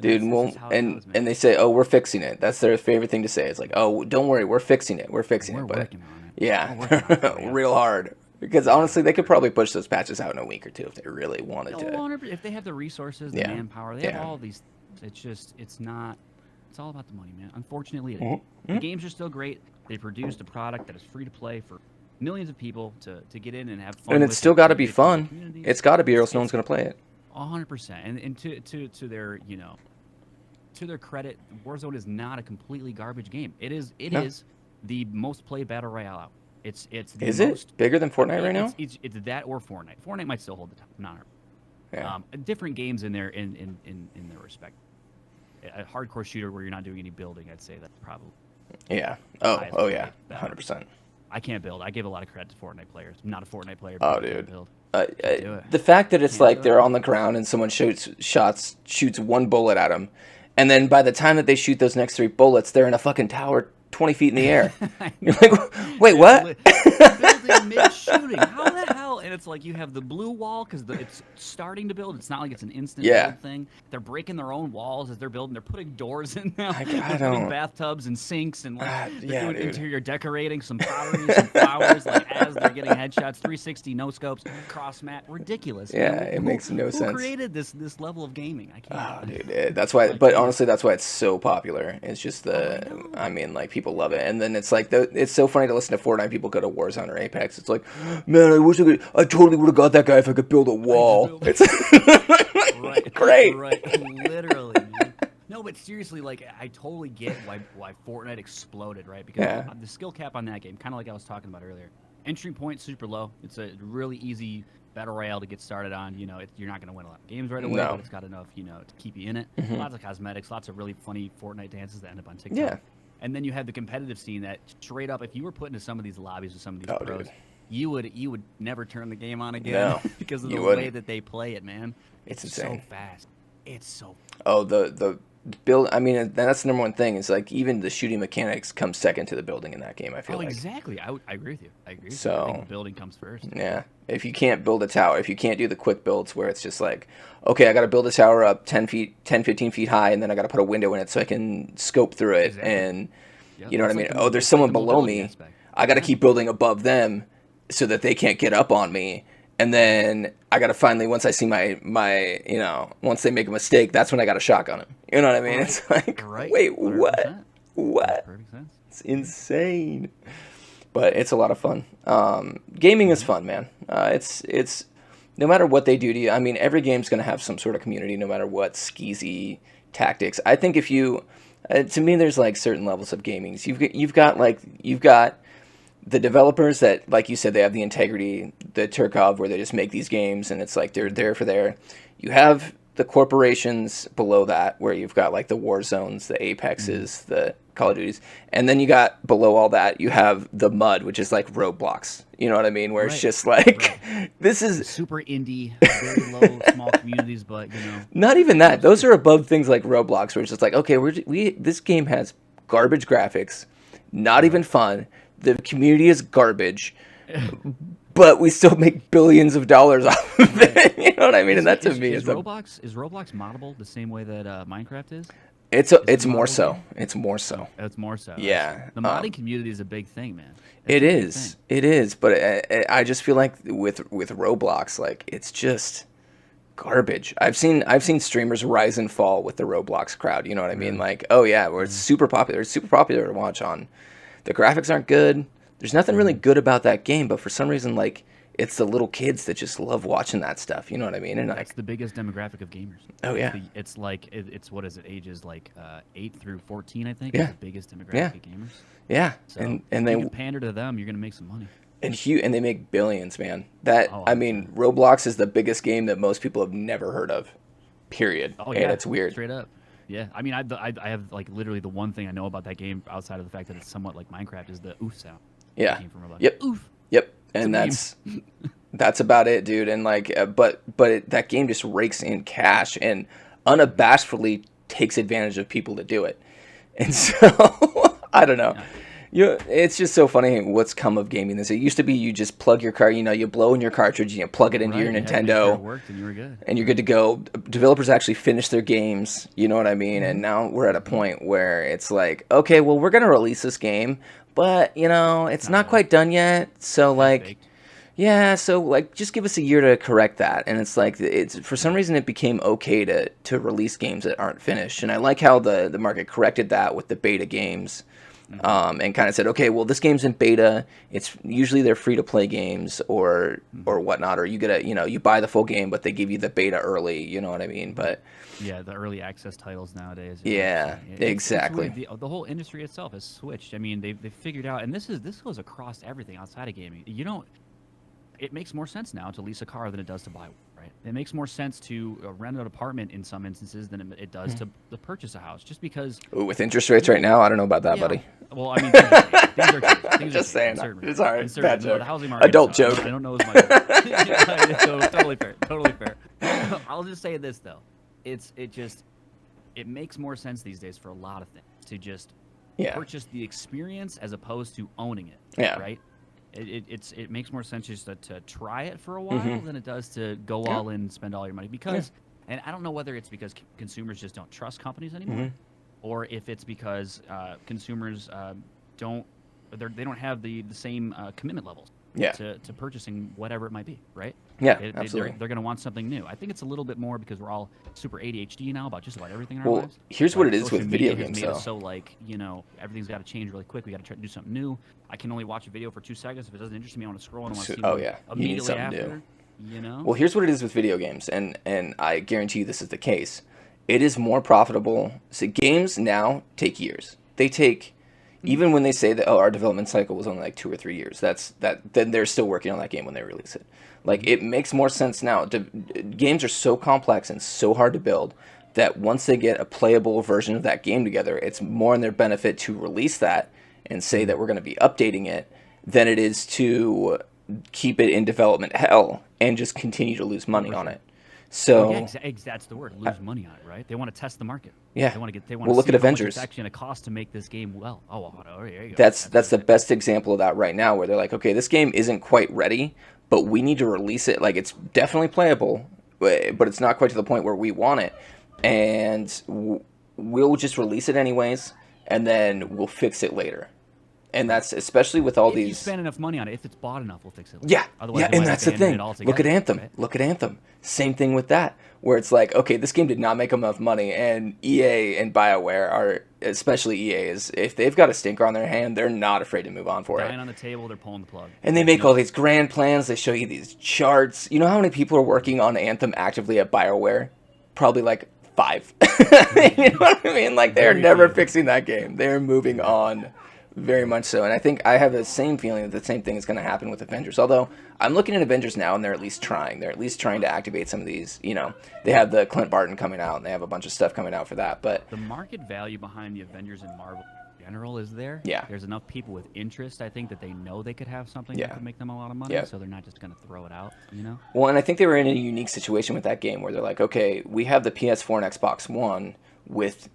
Dude, and they say, oh, we're fixing it. That's their favorite thing to say. It's like, oh, don't worry, we're fixing it. We're working on it. Yeah, real hard. Because honestly, they could probably push those patches out in a week or two if they really wanted to. If they have the resources, the manpower, they have all these. It's not. It's all about the money, man. Unfortunately, it is. The games are still great. They produced a product that is free to play for millions of people to get in and have fun. And it's still got to be fun. It's got to be, or else no one's going to play it. 100%. And to their to their credit, Warzone is not a completely garbage game. It is the most played battle royale out. It's it bigger than Fortnite right now? It's that or Fortnite. Fortnite might still hold the top. Different games in their their respect. A hardcore shooter where you're not doing any building, I'd say that's probably. Yeah. Oh yeah. 100%. I can't build. I give a lot of credit to Fortnite players. I'm not a Fortnite player. But I can't build. The fact that it's like they're on the ground and someone shoots one bullet at them, and then by the time that they shoot those next 3 bullets, they're in a fucking tower 20 feet in the air. You're like, wait, what? Building mid-shooting. How the hell? And it's like you have the blue wall because it's starting to build. It's not like it's an instant build thing. They're breaking their own walls as they're building. They're putting doors in now. They're putting bathtubs and sinks and like they're doing interior decorating, some pottery, some flowers. Like as they're getting headshots, 360 no scopes, cross mat, ridiculous. Yeah, man. it makes no sense. Who created this level of gaming? I can't. Oh, dude, that's why. But honestly, that's why it's so popular. It's just I mean, like people love it, and then it's like it's so funny to listen to Fortnite people go to Warzone or Apex. It's like, man, I totally would have got that guy if I could build a wall. It's great. Right, literally, man. No, but seriously, like I totally get why Fortnite exploded, right? Because the skill cap on that game, kind of like I was talking about earlier, entry point super low. It's a really easy battle royale to get started on. You know, you're not going to win a lot of games right away, but it's got enough, you know, to keep you in it. Lots of cosmetics, lots of really funny Fortnite dances that end up on TikTok. Yeah. And then you have the competitive scene that straight up, if you were put into some of these lobbies with some of these pros, you would never turn the game on again because of the way that they play it, man. It's insane. So fast. It's so fast. Oh, the build. I mean, that's the number one thing. Is like even the shooting mechanics come second to the building in that game. I feel like. Exactly. I agree with you. I agree. So I think the building comes first. Yeah. If you can't build a tower, if you can't do the quick builds where it's just like, okay, I got to build a tower up 10, 15 feet high, and then I got to put a window in it so I can scope through it, and you know what I mean. Oh, there's someone below me. I got to keep building above them so that they can't get up on me. And then I got to finally, once I see my, you know, once they make a mistake, that's when I got to shotgun them. You know what I mean? Right. It's like, wait, 100%. What? Perfect sense. It's insane. But it's a lot of fun. Gaming is fun, man. It's no matter what they do to you. I mean, every game's going to have some sort of community, no matter what skeezy tactics. I think if you, to me, there's like certain levels of gaming. You've got the developers that, like you said, they have the integrity, the Turkov, where they just make these games, and it's like they're there for there. You have the corporations below that, where you've got like the Warzones, the Apexes, the Call of Duties, and then you got below all that, you have the mud, which is like Roblox. You know what I mean? Where it's just like, this is super indie, very low, small communities, but you know, not even that. Those are above things like Roblox, where it's just like, okay, this game has garbage graphics, not even fun. The community is garbage, but we still make billions of dollars off of it. You know what I mean? And that to me is Roblox moddable the same way that Minecraft is? It's more so. It's more so. It's more so. Yeah. The modding community is a big thing, man. It is. But I just feel like with Roblox, like it's just garbage. I've seen streamers rise and fall with the Roblox crowd. You know what I mean? Like, oh yeah, where it's super popular. It's super popular to watch on. The graphics aren't good. There's nothing really good about that game, but for some reason, like, it's the little kids that just love watching that stuff. You know what I mean? And that's the biggest demographic of gamers. Oh yeah. It's like it's what is it? Ages like 8 through 14, I think. Yeah. Is the biggest demographic of gamers. Yeah. So and they you pander to them, you're gonna make some money. And they make billions, man. I mean, Roblox is the biggest game that most people have never heard of. Period. Oh yeah. And it's weird. Straight up. Yeah, I mean, I have like literally the one thing I know about that game outside of the fact that it's somewhat like Minecraft is the oof sound. Yeah. Came from Roblox. Yep. Oof. Yep. And that's about it, dude. And like, that game just rakes in cash and unabashedly takes advantage of people to do it. And so I don't know. It's just so funny what's come of gaming this. It used to be you just plug your car, you blow in your cartridge, you plug it into your Nintendo, it worked and you were good. And you're good to go. Developers actually finish their games, you know what I mean? And now we're at a point where it's like, okay, well, we're going to release this game, but, it's not quite done yet. So, like, yeah, so, like, just give us a year to correct that. And it's like, for some reason, it became okay to release games that aren't finished. And I like how the market corrected that with the beta games. And kind of said, okay, well, this game's in beta. It's usually they're free to play games or whatnot, or you get you buy the full game, but they give you the beta early. You know what I mean? But yeah, the early access titles nowadays. Yeah, exactly. The whole industry itself has switched. I mean, they've figured out, and this goes across everything outside of gaming. It makes more sense now to lease a car than it does to buy one, right? It makes more sense to rent an apartment in some instances than it does to purchase a house, just because. Ooh, with interest rates right now, I don't know about that, buddy. Well, I mean, things are changing. Just saying. It's all right. Bad joke. The housing market. Adult joke. I don't know as much. Totally fair. Totally fair. I'll just say this though, it makes more sense these days for a lot of things to just purchase the experience as opposed to owning it. Yeah. Right. it makes more sense just to try it for a while than it does to go all in and spend all your money because, and I don't know whether it's because consumers just don't trust companies anymore, or if it's because consumers they don't have the same commitment levels to purchasing whatever it might be, right? Yeah, absolutely. They're going to want something new. I think it's a little bit more because we're all super ADHD now about just about everything in our lives. Here's what it is with video games, though. So, like, everything's got to change really quick. We got to try to do something new. I can only watch a video for 2 seconds. If it doesn't interest me, I want to scroll and I want to see immediately after. New. Well, here's what it is with video games, and I guarantee you this is the case. It is more profitable. So games now take years. They take... Even when they say that, our development cycle was only like 2 or 3 years, then they're still working on that game when they release it. Like, it makes more sense now. Games are so complex and so hard to build that once they get a playable version of that game together, it's more in their benefit to release that and say that we're going to be updating it than it is to keep it in development hell and just continue to lose money on it. So that's the word. Lose money on it, right? They want to test the market. Yeah. They want to look at Avengers. It's actually going to cost to make this game well. There you go. That's the best example of that right now, where they're like, okay, this game isn't quite ready, but we need to release it. Like, it's definitely playable, but it's not quite to the point where we want it, and we'll just release it anyways, and then we'll fix it later. And that's especially with all these. If you spend enough money on it, if it's bought enough, we'll fix it later. Yeah, Otherwise, and that's the thing. Look at Anthem. Right? Look at Anthem. Same thing with that, where it's like, okay, this game did not make enough money, and EA and BioWare are, especially EA, is if they've got a stinker on their hand, they're not afraid to move on for it. Dying on the table, they're pulling the plug. And they make all these grand plans. They show you these charts. You know how many people are working on Anthem actively at BioWare? Probably like 5. You know what I mean? Like, they're never fixing that game. They're moving on. Very much so, and I think I have the same feeling that the same thing is going to happen with Avengers. Although I'm looking at Avengers now, and they're at least trying. They're at least trying to activate some of these. They have the Clint Barton coming out, and they have a bunch of stuff coming out for that. But the market value behind the Avengers and Marvel in general is there. Yeah, there's enough people with interest. I think that they know they could have something that could make them a lot of money, so they're not just going to throw it out. Well, and I think they were in a unique situation with that game where they're like, okay, we have the PS4 and Xbox One with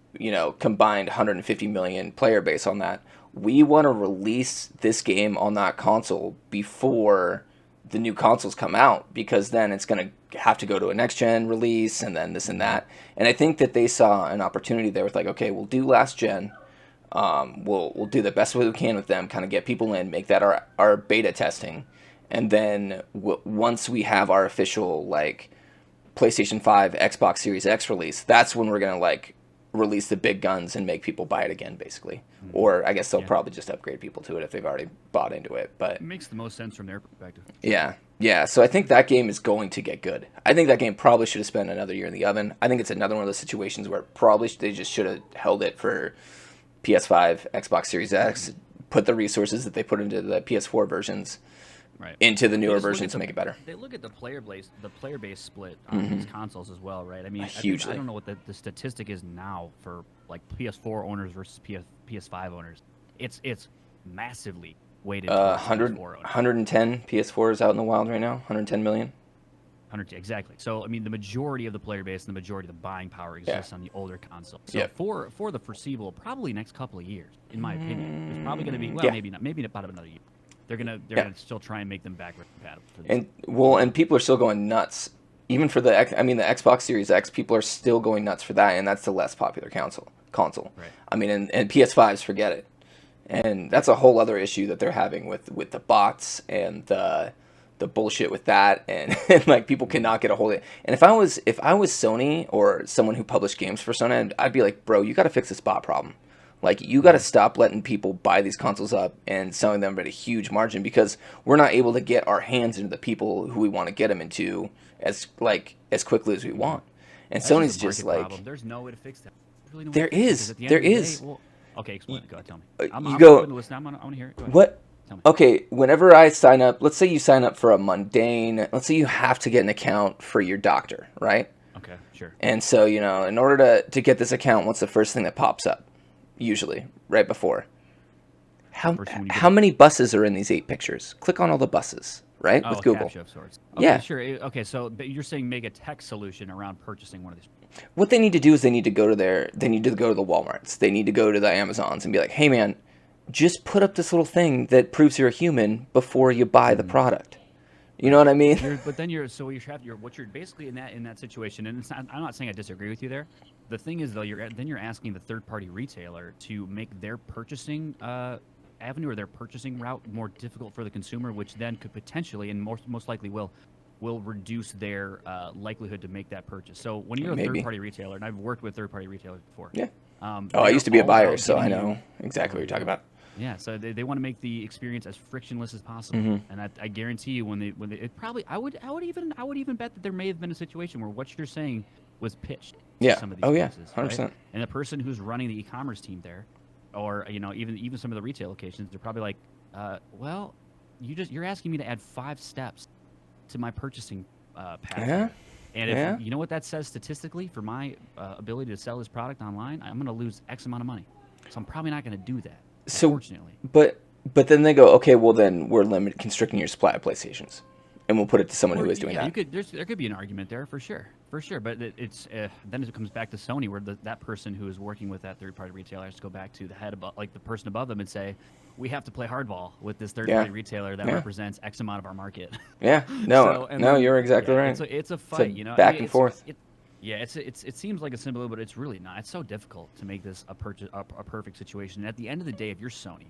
combined 150 million player base on that. We want to release this game on that console before the new consoles come out, because then it's going to have to go to a next-gen release and then this and that. And I think that they saw an opportunity there with like, okay, we'll do last gen. We'll do the best way we can with them, kind of get people in, make that our beta testing. And then once we have our official like PlayStation 5, Xbox Series X release, that's when we're going to like release the big guns and make people buy it again, basically. Or I guess they'll probably just upgrade people to it if they've already bought into it. But it makes the most sense from their perspective. Yeah. So I think that game is going to get good. I think that game probably should have spent another year in the oven. I think it's another one of those situations where probably they just should have held it for PS5, Xbox Series X, put the resources that they put into the PS4 versions into the newer versions to make it better. They look at the player base split on these consoles as well, right? I mean, hugely. I don't know what the statistic is now for like PS4 owners versus PS5 owners. It's massively weighted. 110 PS4 is out in the wild right now. 110 million. Exactly. So I mean, the majority of the player base and the majority of the buying power exists on the older console. So for the foreseeable, probably next couple of years, in my opinion, there's probably going to be maybe about another year. They're gonna still try and make them backward compatible. And people are still going nuts. Even for the Xbox Series X, people are still going nuts for that, and that's the less popular console. Right. I mean, and PS5s, forget it. And that's a whole other issue that they're having with the bots and the bullshit with that, and like people cannot get a hold of it. And if I was Sony or someone who published games for Sony, I'd be like, bro, you got to fix this bot problem. Like, you got to stop letting people buy these consoles up and selling them at a huge margin, because we're not able to get our hands into the people who we want to get them into as quickly as we want. And Sony's just like, problem. There's no way to fix that. Really there is. Okay, explain it. Go ahead, tell me. I'm go. Listen, I want to hear it. Go ahead. What? Tell me. Okay, whenever I sign up, let's say you sign up for a mundane. Let's say you have to get an account for your doctor, right? Okay, sure. And so in order to get this account, what's the first thing that pops up? Usually, right before. How many buses are in these 8 pictures? Click on all the buses, right? With Google. Captcha of sorts. Okay, sure. Okay, so you're saying make a tech solution around purchasing one of these. What they need to do is they need to go to the Walmarts. They need to go to the Amazons and be like, hey man, just put up this little thing that proves you're a human before you buy the product. You know what I mean? But then you're trapped. You're basically in that situation, and it's not, I'm not saying I disagree with you there. The thing is, though, you're asking the third-party retailer to make their purchasing avenue or their purchasing route more difficult for the consumer, which then could potentially, and most likely will reduce their likelihood to make that purchase. So when you're a third-party retailer, and I've worked with third-party retailers before. Yeah. I used to be a buyer, so I know exactly what you're talking about. Yeah, so they want to make the experience as frictionless as possible, and I guarantee you when they it probably I would even bet that there may have been a situation where what you're saying was pitched to some of these places, 100%. Right? And the person who's running the e-commerce team there, or even some of the retail locations, they're probably like, well, you're asking me to add 5 steps to my purchasing path. Yeah. And if you know what that says statistically for my ability to sell this product online, I'm going to lose X amount of money. So I'm probably not going to do that. So, unfortunately. But then they go, okay, well then we're constricting your supply of PlayStations, and we'll put it to someone who is doing that. There could be an argument there for sure. But it's then it comes back to Sony, where that person who is working with that third-party retailer has to go back to the head above, like the person above them, and say, we have to play hardball with this third-party retailer that represents X amount of our market. Yeah, no, you're exactly right. It's a fight, back and forth. It seems like a simple, but it's really not. It's so difficult to make this a perfect situation. And at the end of the day, if you're Sony,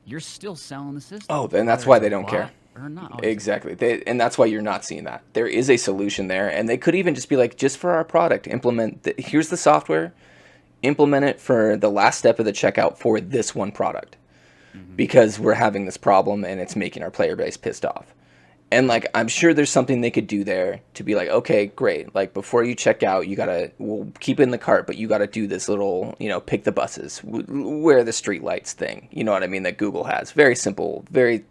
you're still selling the system. Oh, then that's why they don't care. Or not. Exactly. And that's why you're not seeing that. There is a solution there, and they could even just be like, just for our product, here's the software, implement it for the last step of the checkout for this one product, because we're having this problem and it's making our player base pissed off. And, like, I'm sure there's something they could do there to be like, okay, great. Like, before you check out, we'll keep it in the cart, but you got to do this little, pick the buses, wear the street lights thing. You know what I mean? That Google has. Very simple, very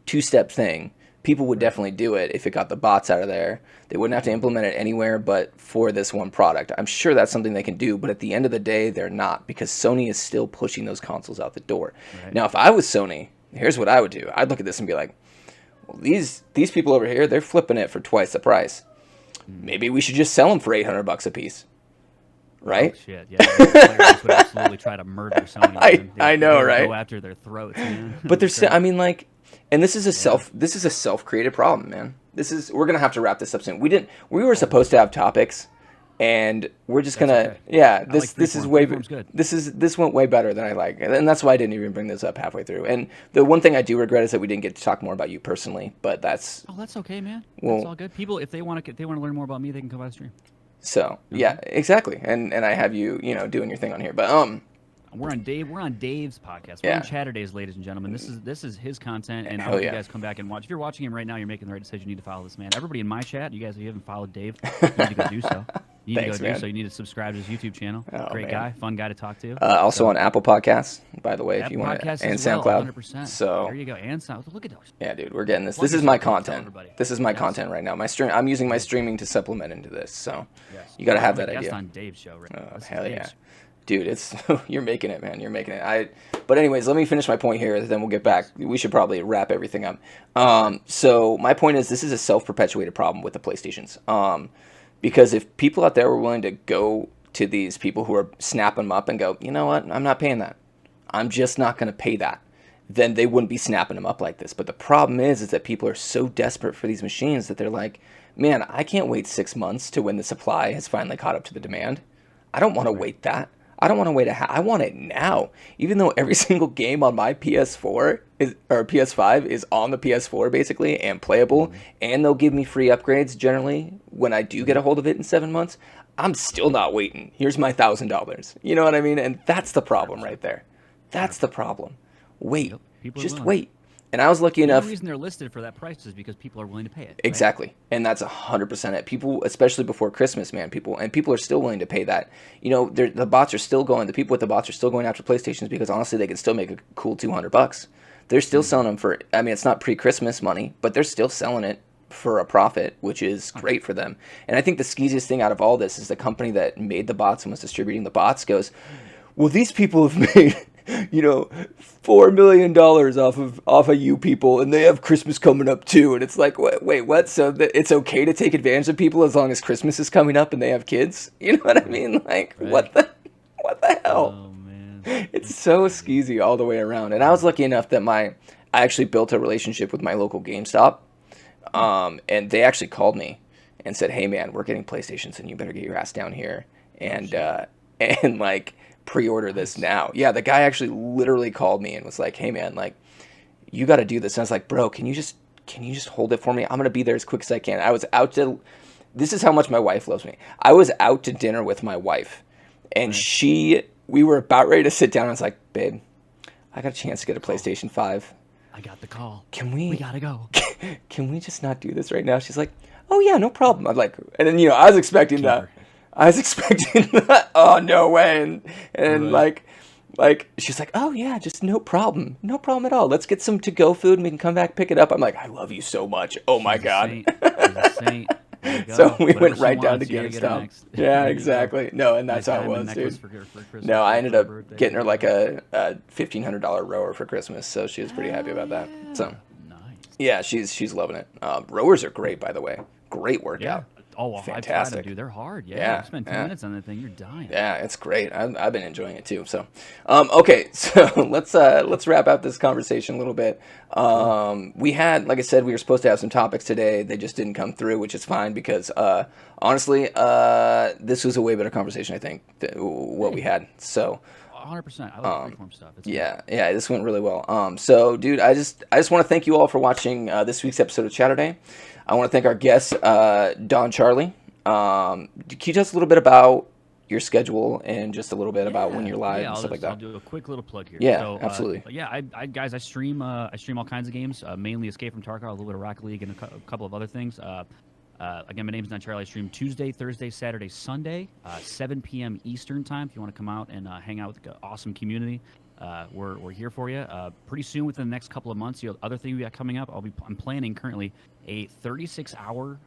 two-step thing. People would definitely do it if it got the bots out of there. They wouldn't have to implement it anywhere but for this one product. I'm sure that's something they can do, but at the end of the day, they're not, because Sony is still pushing those consoles out the door. Right. Now, if I was Sony, here's what I would do. I'd look at this and be like, well, these people over here, they're flipping it for twice the price. Maybe we should just sell them for $800 a piece, right? Oh, shit, yeah. Players would absolutely try to murder Sony. I know, right? Go after their throats, man. But there's, I mean, like, and this is a self-created problem, man. We're gonna have to wrap this up soon. We were supposed to have topics, and we're just gonna, this went way better than I like, and that's why I didn't even bring this up halfway through. And the one thing I do regret is that we didn't get to talk more about you personally, but that's okay, man. That's all good. People, if they want to learn more about me, they can come by the stream. So yeah, exactly. And I have you, doing your thing on here, but we're on Dave's podcast. We're on Chatterdays, ladies and gentlemen. This is his content, and I hope you guys come back and watch. If you're watching him right now, you're making the right decision. You need to follow this man. Everybody in my chat, you guys, if you haven't followed Dave, you need to go do so. You need to go do so. You need to subscribe to his YouTube channel. Great guy, fun guy to talk to. Also on Apple Podcasts, by the way, if you want to, and SoundCloud. 100%. So there you go, and SoundCloud. Look at those. Yeah, dude, we're getting this. This is my content. This is my content right now. I'm using my streaming to supplement into this. So you got to have that idea. On Dave's show, right? Oh, hell yeah. Dude, you're making it, man. You're making it. But anyways, let me finish my point here, then we'll get back. We should probably wrap everything up. So my point is, this is a self-perpetuated problem with the PlayStations. Because if people out there were willing to go to these people who are snapping them up and go, you know what, I'm not paying that. I'm just not going to pay that. Then they wouldn't be snapping them up like this. But the problem is that people are so desperate for these machines that they're like, man, I can't wait 6 months to when the supply has finally caught up to the demand. I don't want to wait that. I don't want to wait I want it now. Even though every single game on my PS4 or PS5 is on the PS4 basically and playable, and they'll give me free upgrades generally when I do get a hold of it in 7 months, I'm still not waiting. Here's my $1,000. You know what I mean? And that's the problem right there. That's the problem. Wait. Just wait. And I was lucky enough. The reason they're listed for that price is because people are willing to pay it. Right? Exactly. And that's 100% it. People, especially before Christmas, man, people are still willing to pay that. The bots are still going, the people with the bots are still going after PlayStations because honestly, they can still make a cool $200. They're still selling them for, I mean, it's not pre-Christmas money, but they're still selling it for a profit, which is great for them. And I think the skeeziest thing out of all this is the company that made the bots and was distributing the bots goes, well, these people have made $4 million off of you people, and they have Christmas coming up too. And it's like, wait, what? So it's okay to take advantage of people as long as Christmas is coming up and they have kids? You know what I mean? Like, right. What the hell? Oh man, It's so skeezy all the way around. And I was lucky enough that I actually built a relationship with my local GameStop. And they actually called me and said, "Hey man, we're getting PlayStations and you better get your ass down here and and like pre-order this now." Yeah, the guy actually literally called me and was like, "Hey man, like you got to do this." And I was like, "Bro, can you just hold it for me? I'm going to be there as quick as I can." I was out to This is how much my wife loves me. I was out to dinner with my wife and we were about ready to sit down. I was like, "Babe, I got a chance to get a PlayStation 5. I got the call. We gotta go. Can we just not do this right now?" She's like, "Oh yeah, no problem." I'm like, and then I was expecting that. Oh no way, and like she's like, "Oh yeah, just no problem at all. Let's get some to go food and we can come back pick it up." I'm like, "I love you so much. Oh my god." She's a saint. So we Whatever went she right down to wants, you gotta get her GameStop. next. Yeah, There you exactly. go. No, and that's Nice how it diamond was, necklace dude. for Christmas, No, I for ended her up birthday. getting her like a $1,500 rower for Christmas, so she was pretty happy about that. So Nice. yeah, she's loving it. Rowers are great, by the way. Great workout. Oh, well, Fantastic. I've tried them, dude. They're hard. Yeah, You spend 2 minutes on that thing, you're dying. Yeah, it's great. I've been enjoying it too. So, okay, so let's wrap up this conversation a little bit. We had, like I said, we were supposed to have some topics today. They just didn't come through, which is fine because honestly, this was a way better conversation, I think, what we had. So. 100%. I love freeform stuff. It's Yeah, this went really well. So, dude, I just want to thank you all for watching this week's episode of Chatterday. I want to thank our guest, Don Charlie. Can you tell us a little bit about your schedule and just a little bit about when you're live and stuff like that? I'll do a quick little plug here. Yeah, So, absolutely. I guys, I stream all kinds of games, mainly Escape from Tarkov, a little bit of Rocket League, and a couple of other things. Again, my name's Don Charlie. I stream Tuesday, Thursday, Saturday, Sunday, 7 p.m. Eastern time. If you want to come out and hang out with the awesome community, we're here for you. Pretty soon, within the next couple of months, the other thing we got coming up, I'm planning currently a 36-hour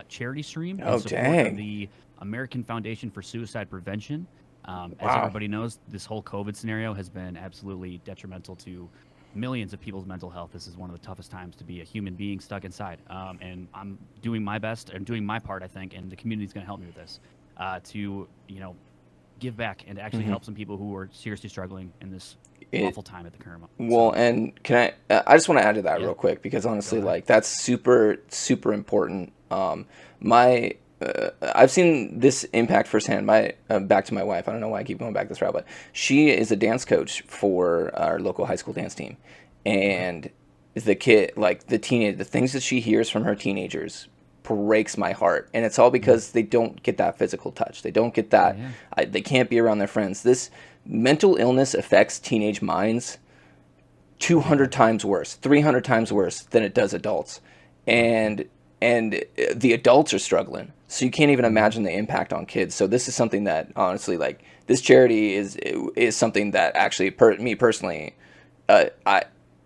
charity stream in support of the American Foundation for Suicide Prevention. As everybody knows, this whole COVID scenario has been absolutely detrimental to millions of people's mental health. This is one of the toughest times to be a human being stuck inside. And I'm doing my best and doing my part, I think, and the community's going to help me with this to, give back and actually help some people who are seriously struggling in this awful time at the current moment. Well, and can I just want to add to that real quick, because honestly, like, that's super, super important. I've seen this impact firsthand. Back to my wife. I don't know why I keep going back this route, but she is a dance coach for our local high school dance team, and the kid, like the things that she hears from her teenagers breaks my heart, and it's all because they don't get that physical touch. They don't get that. They can't be around their friends. This mental illness affects teenage minds 200 times worse, 300 times worse than it does adults, and the adults are struggling. So you can't even imagine the impact on kids. So this is something that, honestly, like, this charity is something that actually, me personally,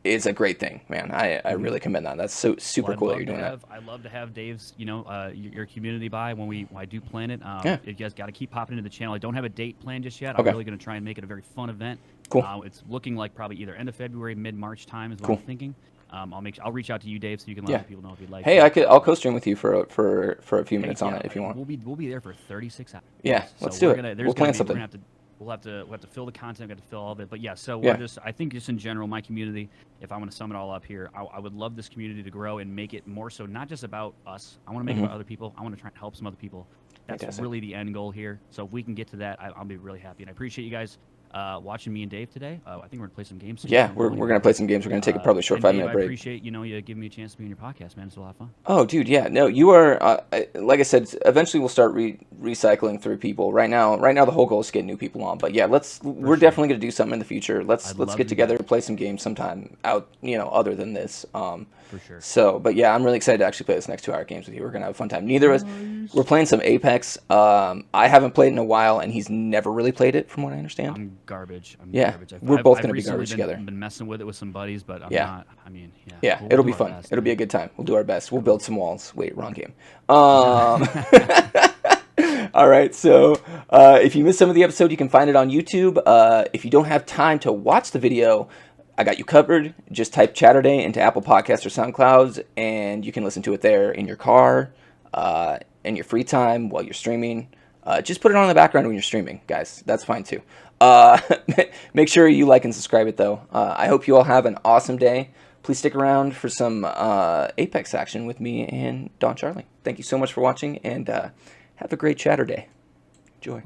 is a great thing, man. I really commend that. That's so super cool that you're doing that. I'd love to have Dave's, your community by when I do plan it. You guys got to keep popping into the channel. I don't have a date planned just yet. I'm really going to try and make it a very fun event. Cool. It's looking like probably either end of February, mid-March time is what I'm thinking. I'll reach out to you, Dave, so you can let people know if you'd like. Hey, I'll co-stream with you for a few minutes on it if you want. We'll be there for 36 hours. Yeah, let's do it. We'll plan something. We'll have to fill the content. We have to fill all of it. But yeah, so I think just in general, my community, if I want to sum it all up here, I would love this community to grow and make it more so not just about us. I want to make it about other people. I want to try and help some other people. That's really the end goal here. So if we can get to that, I'll be really happy. And I appreciate you guys watching me and Dave today. I think we're going to play some games. Yeah, we're going to play some games. We're going to take probably a short 5-minute break. I appreciate you giving me a chance to be on your podcast, man. It's a lot of fun. Oh, dude, yeah. No, you are, like I said, eventually we'll start recycling through people. Right now the whole goal is to get new people on. But yeah, we're definitely going to do something in the future. Let's get together and play some games sometime out, other than this. For sure. So, but yeah, I'm really excited to actually play this next 2-hour games with you. We're going to have a fun time. Neither of us, we're playing some Apex. I haven't played in a while, and he's never really played it, from what I understand. I'm garbage. Garbage. We're both going to be garbage together. I've been messing with it with some buddies, but I'm not. I mean, it'll be fun. It'll be a good time. We'll do our best. We'll build some walls. Wait, wrong game. All right. So if you missed some of the episode, you can find it on YouTube. If you don't have time to watch the video, I got you covered. Just type Chatterday into Apple Podcasts or SoundClouds, and you can listen to it there in your car, in your free time while you're streaming. Just put it on in the background when you're streaming, guys. That's fine too. Make sure you like and subscribe it, though. I hope you all have an awesome day. Please stick around for some Apex action with me and Don Charlie. Thank you so much for watching, and have a great Chatterday. Enjoy.